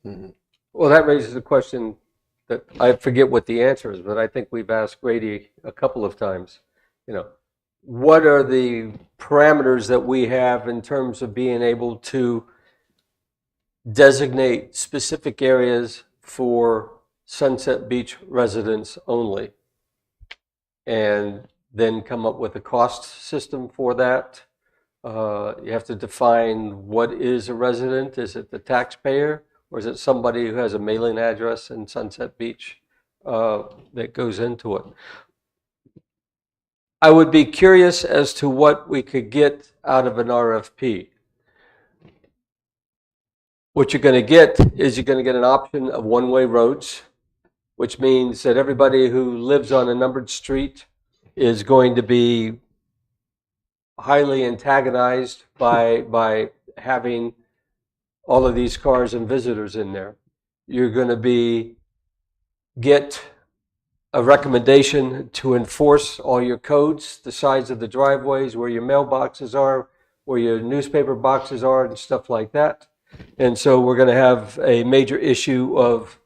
Mm-hmm. Well, that raises a question that I forget what the answer is, but I think we've asked Grady a couple of times. what are the parameters that we have in terms of being able to designate specific areas for Sunset Beach residents only? And then come up with a cost system for that. You have to define what is a resident. Is it the taxpayer, or is it somebody who has a mailing address in Sunset Beach that goes into it? I would be curious as to what we could get out of an RFP. What you're going to get is you're going to get an option of one-way roads, which means that everybody who lives on a numbered street is going to be highly antagonized by having all of these cars and visitors in there. You're going to get a recommendation to enforce all your codes, the size of the driveways, where your mailboxes are, where your newspaper boxes are, and stuff like that. And so we're going to have a major issue of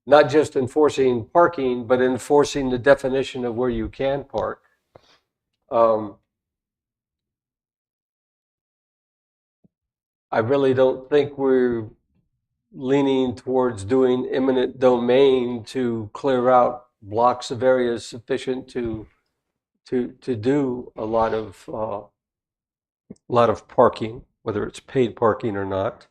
not just enforcing parking, but enforcing the definition of where you can park. I really don't think we're leaning towards doing eminent domain to clear out blocks of areas sufficient to do a lot of parking, whether it's paid parking or not.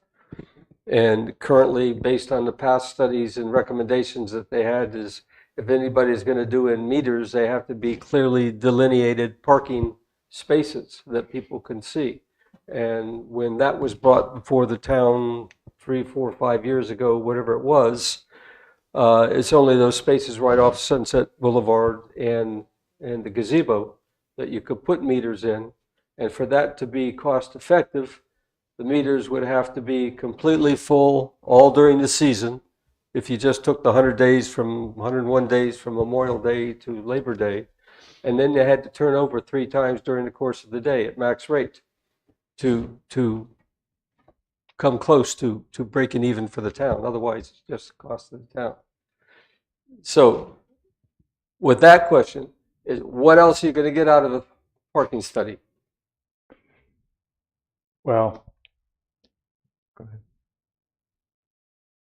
And currently, based on the past studies and recommendations that they had, is if anybody's going to do in meters, they have to be clearly delineated parking spaces that people can see. And when that was brought before the town 3, 4, 5 years ago, whatever it was, it's only those spaces right off Sunset Boulevard and the gazebo that you could put meters in. And for that to be cost effective, the meters would have to be completely full all during the season. If you just took the 101 days from Memorial Day to Labor Day, and then you had to turn over 3 times during the course of the day at max rate to come close to breaking even for the town. Otherwise, it's just the cost of the town. So with that question, is what else are you going to get out of a parking study? Well,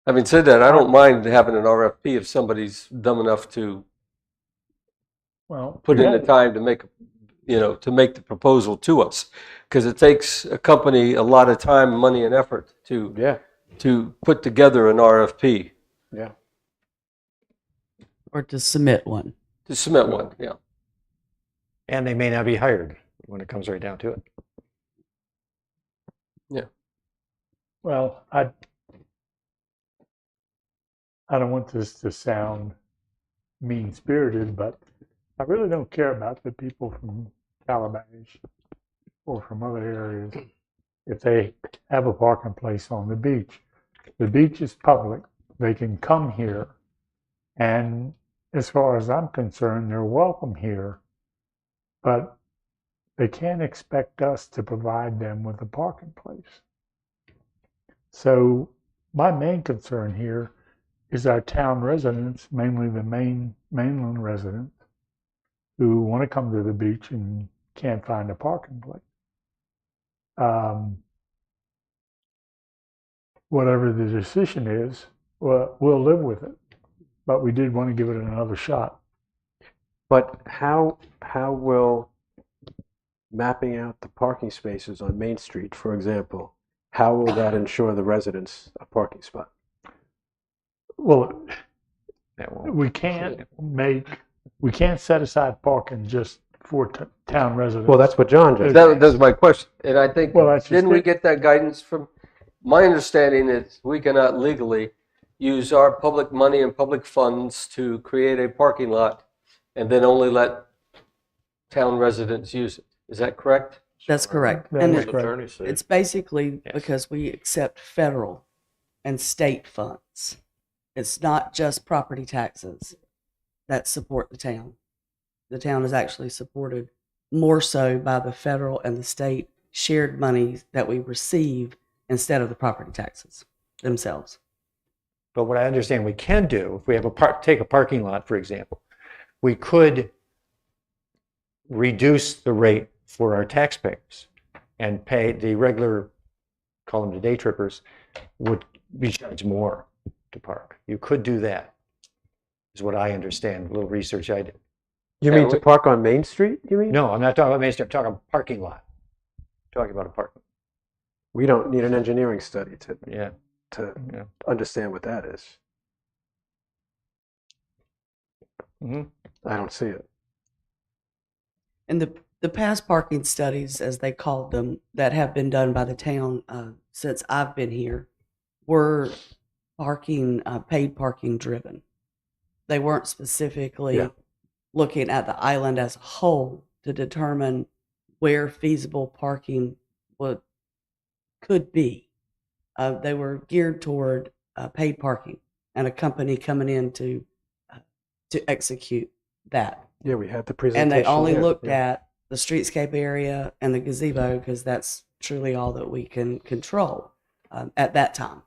Having said that, I don't mind having an RFP if somebody's dumb enough to put in the time to make the proposal to us, because it takes a company a lot of time, money, and effort to put together an RFP. Yeah. Or to submit one. To submit one, yeah. And they may not be hired when it comes right down to it. Yeah. Well, I don't want this to sound mean-spirited, but I really don't care about the people from Calabash or from other areas if they have a parking place on the beach. The beach is public. They can come here. And as far as I'm concerned, they're welcome here. But they can't expect us to provide them with a parking place. So my main concern here is our town residents, mainly the mainland residents, who want to come to the beach and can't find a parking place. Whatever the decision is, we'll live with it. But we did want to give it another shot. But how will mapping out the parking spaces on Main Street, for example, how will that ensure the residents a parking spot? Well, we can't set aside parking just for town residents. Well, that's what John just said. That's my question. And I think, didn't we it. get that guidance from, my understanding is we cannot legally use our public money and public funds to create a parking lot and then only let town residents use it. Is that correct? That's correct. That And is correct. it's basically because we accept federal and state funds. It's not just property taxes that support the town. The town is actually supported more so by the federal and the state shared monies that we receive instead of the property taxes themselves. But what I understand we can do, if we have take a parking lot, for example, we could reduce the rate for our taxpayers and pay the regular, call them the day trippers, would be charged more to park. You could do that, is what I understand, a little research I did. You mean to park on Main Street, you mean? No, I'm not talking about Main Street, I'm talking about parking lot. I'm talking about a parking. We don't need an engineering study Yeah. to Yeah. understand what that is. Mhm. I don't see it. And the past parking studies, as they called them, that have been done by the town since I've been here, were paid parking driven. They weren't specifically Yeah. looking at the island as a whole to determine where feasible parking could be. They were geared toward paid parking and a company coming in to execute that. Yeah, we had the presentation. And they only yeah, looked yeah. at the streetscape area and the gazebo because that's truly all that we can control at that time.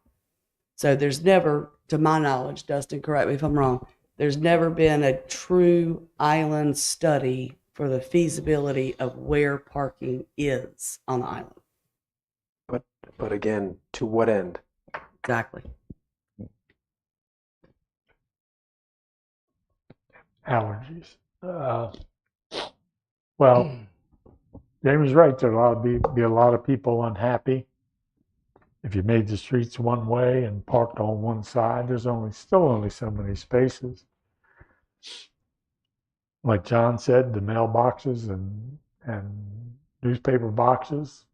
So there's never, to my knowledge, Dustin, correct me if I'm wrong, there's never been a true island study for the feasibility of where parking is on the island. But again, to what end? Exactly. Allergies. Well, Jamie's right. There'll be a lot of people unhappy. If you made the streets one way and parked on one side, there's still only so many spaces. Like John said, the mailboxes and newspaper boxes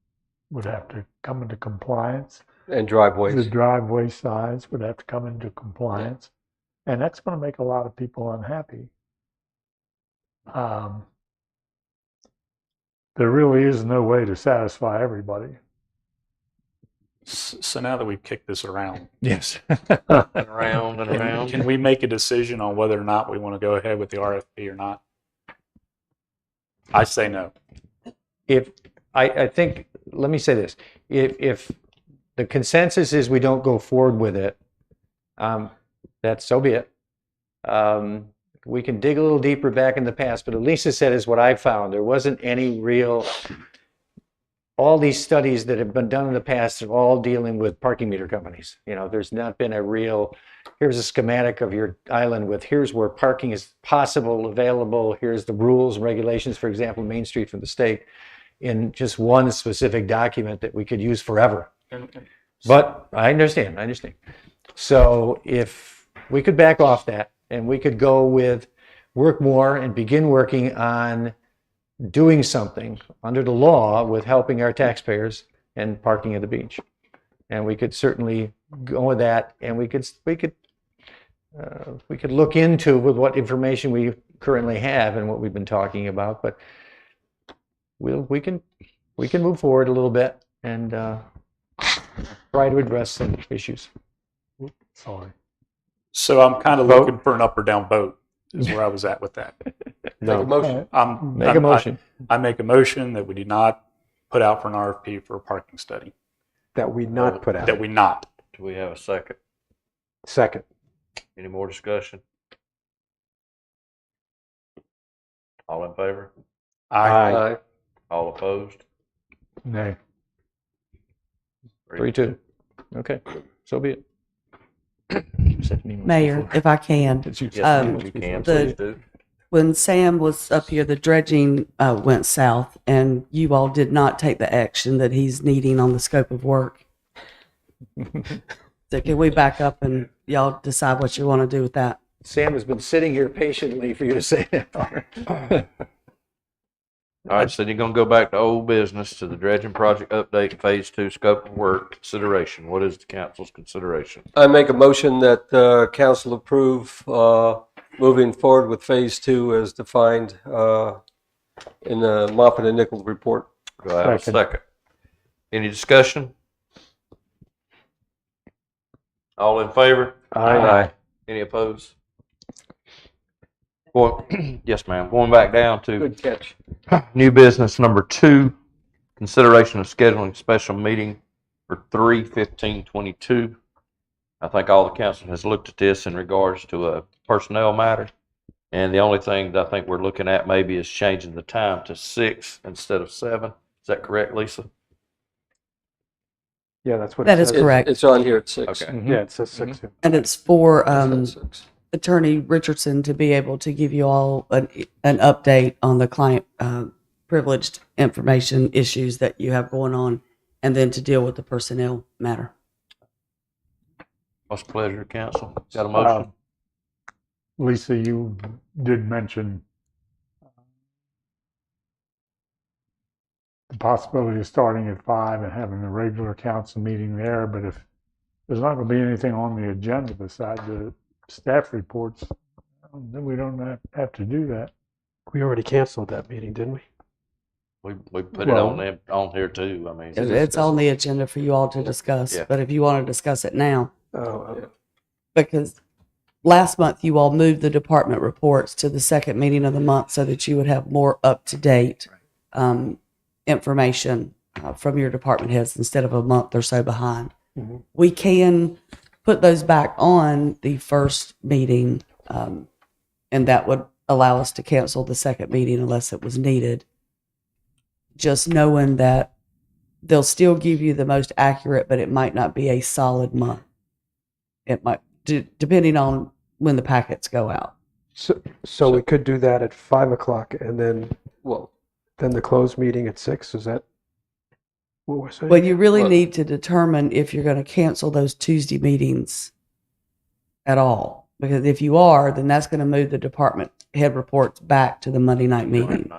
would have to come into compliance. And driveways. The driveway size would have to come into compliance. And that's going to make a lot of people unhappy. There really is no way to satisfy everybody. So now that we've kicked this around, Yes. And around and around. can we make a decision on whether or not we want to go ahead with the RFP or not? I say no. I think, let me say this, if the consensus is we don't go forward with it, that's so be it. We can dig a little deeper back in the past, but what Lisa said is what I found. There wasn't any real, all these studies that have been done in the past are all dealing with parking meter companies. You know, there's not been a real, here's a schematic of your island with here's where parking is possible, available, here's the rules and regulations, for example, Main Street from the state, in just one specific document that we could use forever. But I understand. So if we could back off that and we could go with work more and begin working on doing something under the law with helping our taxpayers and parking at the beach. And we could certainly go with that, and we could look into with what information we currently have and what we've been talking about, but we can move forward a little bit and try to address some issues. Sorry. So I'm kind of looking for an up or down vote is where I was at with that. Make a motion. Make a motion. I make a motion that we do not put out for an RFP for a parking study. That we not put out. That we not. Do we have a second? Second. Any more discussion? All in favor? Aye. All opposed? Nay. 3-2. Okay, so be it. Mayor, if I can. Yes, you can, the- please do. When Sam was up here, the dredging went south, and you all did not take the action that he's needing on the scope of work. So can we back up and y'all decide what you want to do with that? Sam has been sitting here patiently for you to say that. All right, so you're gonna go back to old business, to the dredging project update, phase 2, scope of work, consideration. What is the council's consideration? I make a motion that council approve moving forward with phase 2 as defined in the Moffett and Nichols report. Do I have a second? Any discussion? All in favor? Aye. Any opposed? Yes, ma'am. Going back down to Good catch. new business number 2, consideration of scheduling special meeting for 3/15/22. I think all the council has looked at this in regards to a personnel matter. And the only thing that I think we're looking at maybe is changing the time to 6 instead of 7. Is that correct, Lisa? Yeah, that's what it That is says. correct. It's on here at 6. Okay. Yeah, it says 6 here. And it's for It says 6. Attorney Richardson to be able to give you all an update on the client privileged information issues that you have going on, and then to deal with the personnel matter. What's the pleasure of council? Got a motion? Lisa, you did mention the possibility of starting at 5 and having a regular council meeting there, but if there's not going to be anything on the agenda besides the staff reports, then we don't have to do that. We already canceled that meeting, didn't we? We put it on here too. I mean, It's on the agenda for you all to discuss, Yeah. but if you want to discuss it now, Oh, because last month you all moved the department reports to the second meeting of the month so that you would have more up-to-date information from your department heads instead of a month or so behind. Mhm. We can put those back on the first meeting, and that would allow us to cancel the second meeting unless it was needed. Just knowing that they'll still give you the most accurate, but it might not be a solid month. It might, depending on when the packets go out. So we could do that at 5 o'clock and then Well, the closed meeting at 6. Is that what we're saying? Well, you really Well- need to determine if you're going to cancel those Tuesday meetings at all. Because if you are, then that's going to move the department head reports back to the Monday night meeting.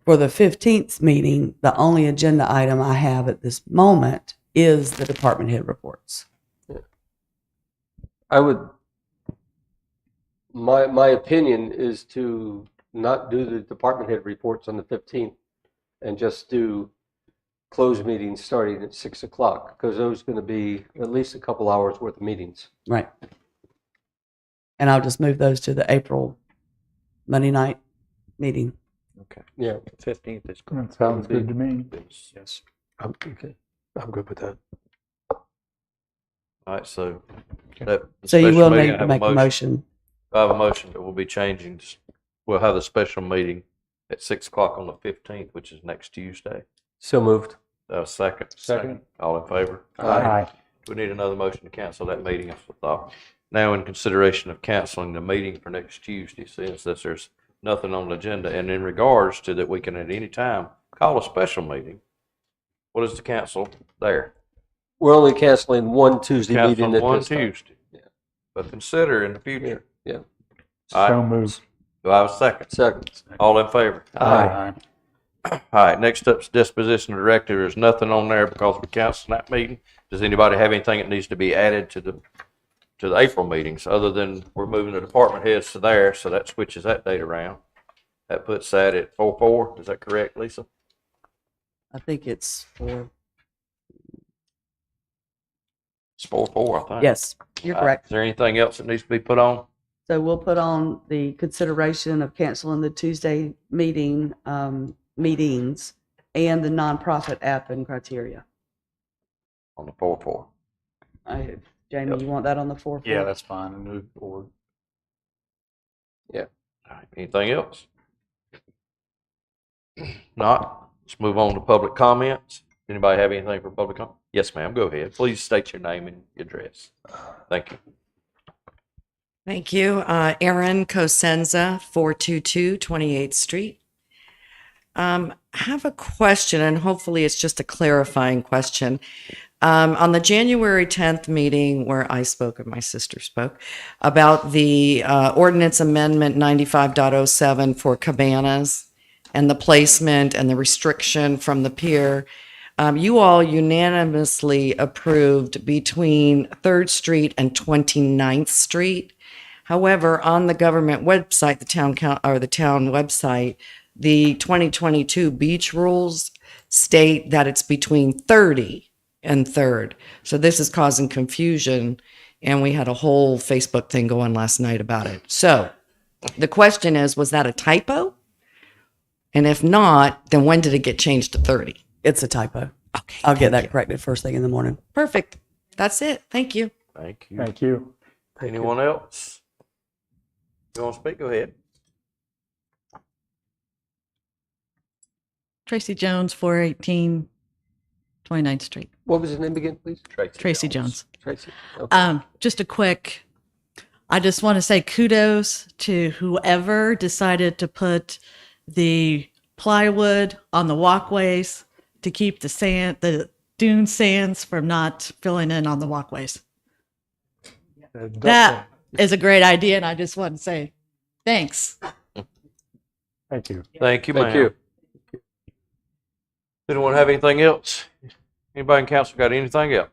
For the 15th meeting, the only agenda item I have at this moment is the department head reports. I would, my opinion is to not do the department head reports on the 15th and just do closed meetings starting at 6 o'clock, because those are going to be at least a couple hours worth of meetings. Right. And I'll just move those to the April Monday night meeting. Okay. Yeah. 15th is good. That sounds good to me. Yes. I'm good with that. All right, so. So you will need to make a motion. I have a motion that we'll be changing, we'll have the special meeting at 6 o'clock on the 15th, which is next Tuesday. So moved. Second. Second. All in favor? Aye. We need another motion to cancel that meeting, I thought. Now, in consideration of canceling the meeting for next Tuesday, since there's nothing on the agenda, and in regards to that, we can at any time call a special meeting. What is the cancel there? We're only canceling one Tuesday meeting Canceling at one this time. Tuesday. But consider in the future. Yeah. All So right. moved. Do I have a second? Second. All in favor? Aye. All right, next up's disposition of director. There's nothing on there because we canceled that meeting. Does anybody have anything that needs to be added to the April meetings, other than we're moving the department heads to there, so that switches that date around. That puts that at 4/4. Is that correct, Lisa? I think it's for, It's 4/4, I think. yes, you're correct. Is there anything else that needs to be put on? So we'll put on the consideration of canceling the Tuesday meetings and the nonprofit app and criteria. On the 4/4. Jamie, you want that on the 4th? Yeah, that's fine. Move forward. All right, anything else? Not, let's move on to public comments. Anybody have anything for public comment? Yes, ma'am, go ahead. Please state your name and address. Thank you. Thank you. Erin Cosenza, 422 28th Street. I have a question, and hopefully it's just a clarifying question. On the January 10th meeting where I spoke and my sister spoke about the ordinance amendment 95.07 for cabanas and the placement and the restriction from the pier, you all unanimously approved between 3rd Street and 29th Street. However, on the government website, the town website, the 2022 beach rules state that it's between 30 and 3rd. So this is causing confusion, and we had a whole Facebook thing going last night about it. So the question is, was that a typo? And if not, then when did it get changed to 30? It's a typo. Okay. I'll get that corrected first thing in the morning. Perfect. That's it. Thank you. Thank you. Thank you. Anyone else? You want to speak? Go ahead. Tracy Jones, 418 29th Street. What was his name again, please? Tracy Jones. Tracy. Okay. Just a quick, I just want to say kudos to whoever decided to put the plywood on the walkways to keep the dune sands from not filling in on the walkways. That is a great idea, and I just want to say thanks. Thank you. Thank you, ma'am. Thank you. Anyone have anything else? Anybody in council got anything else?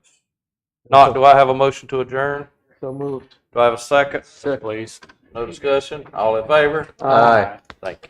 Not, do I have a motion to adjourn? So moved. Do I have a second? Second. Please. No discussion? All in favor? Aye. Thank you.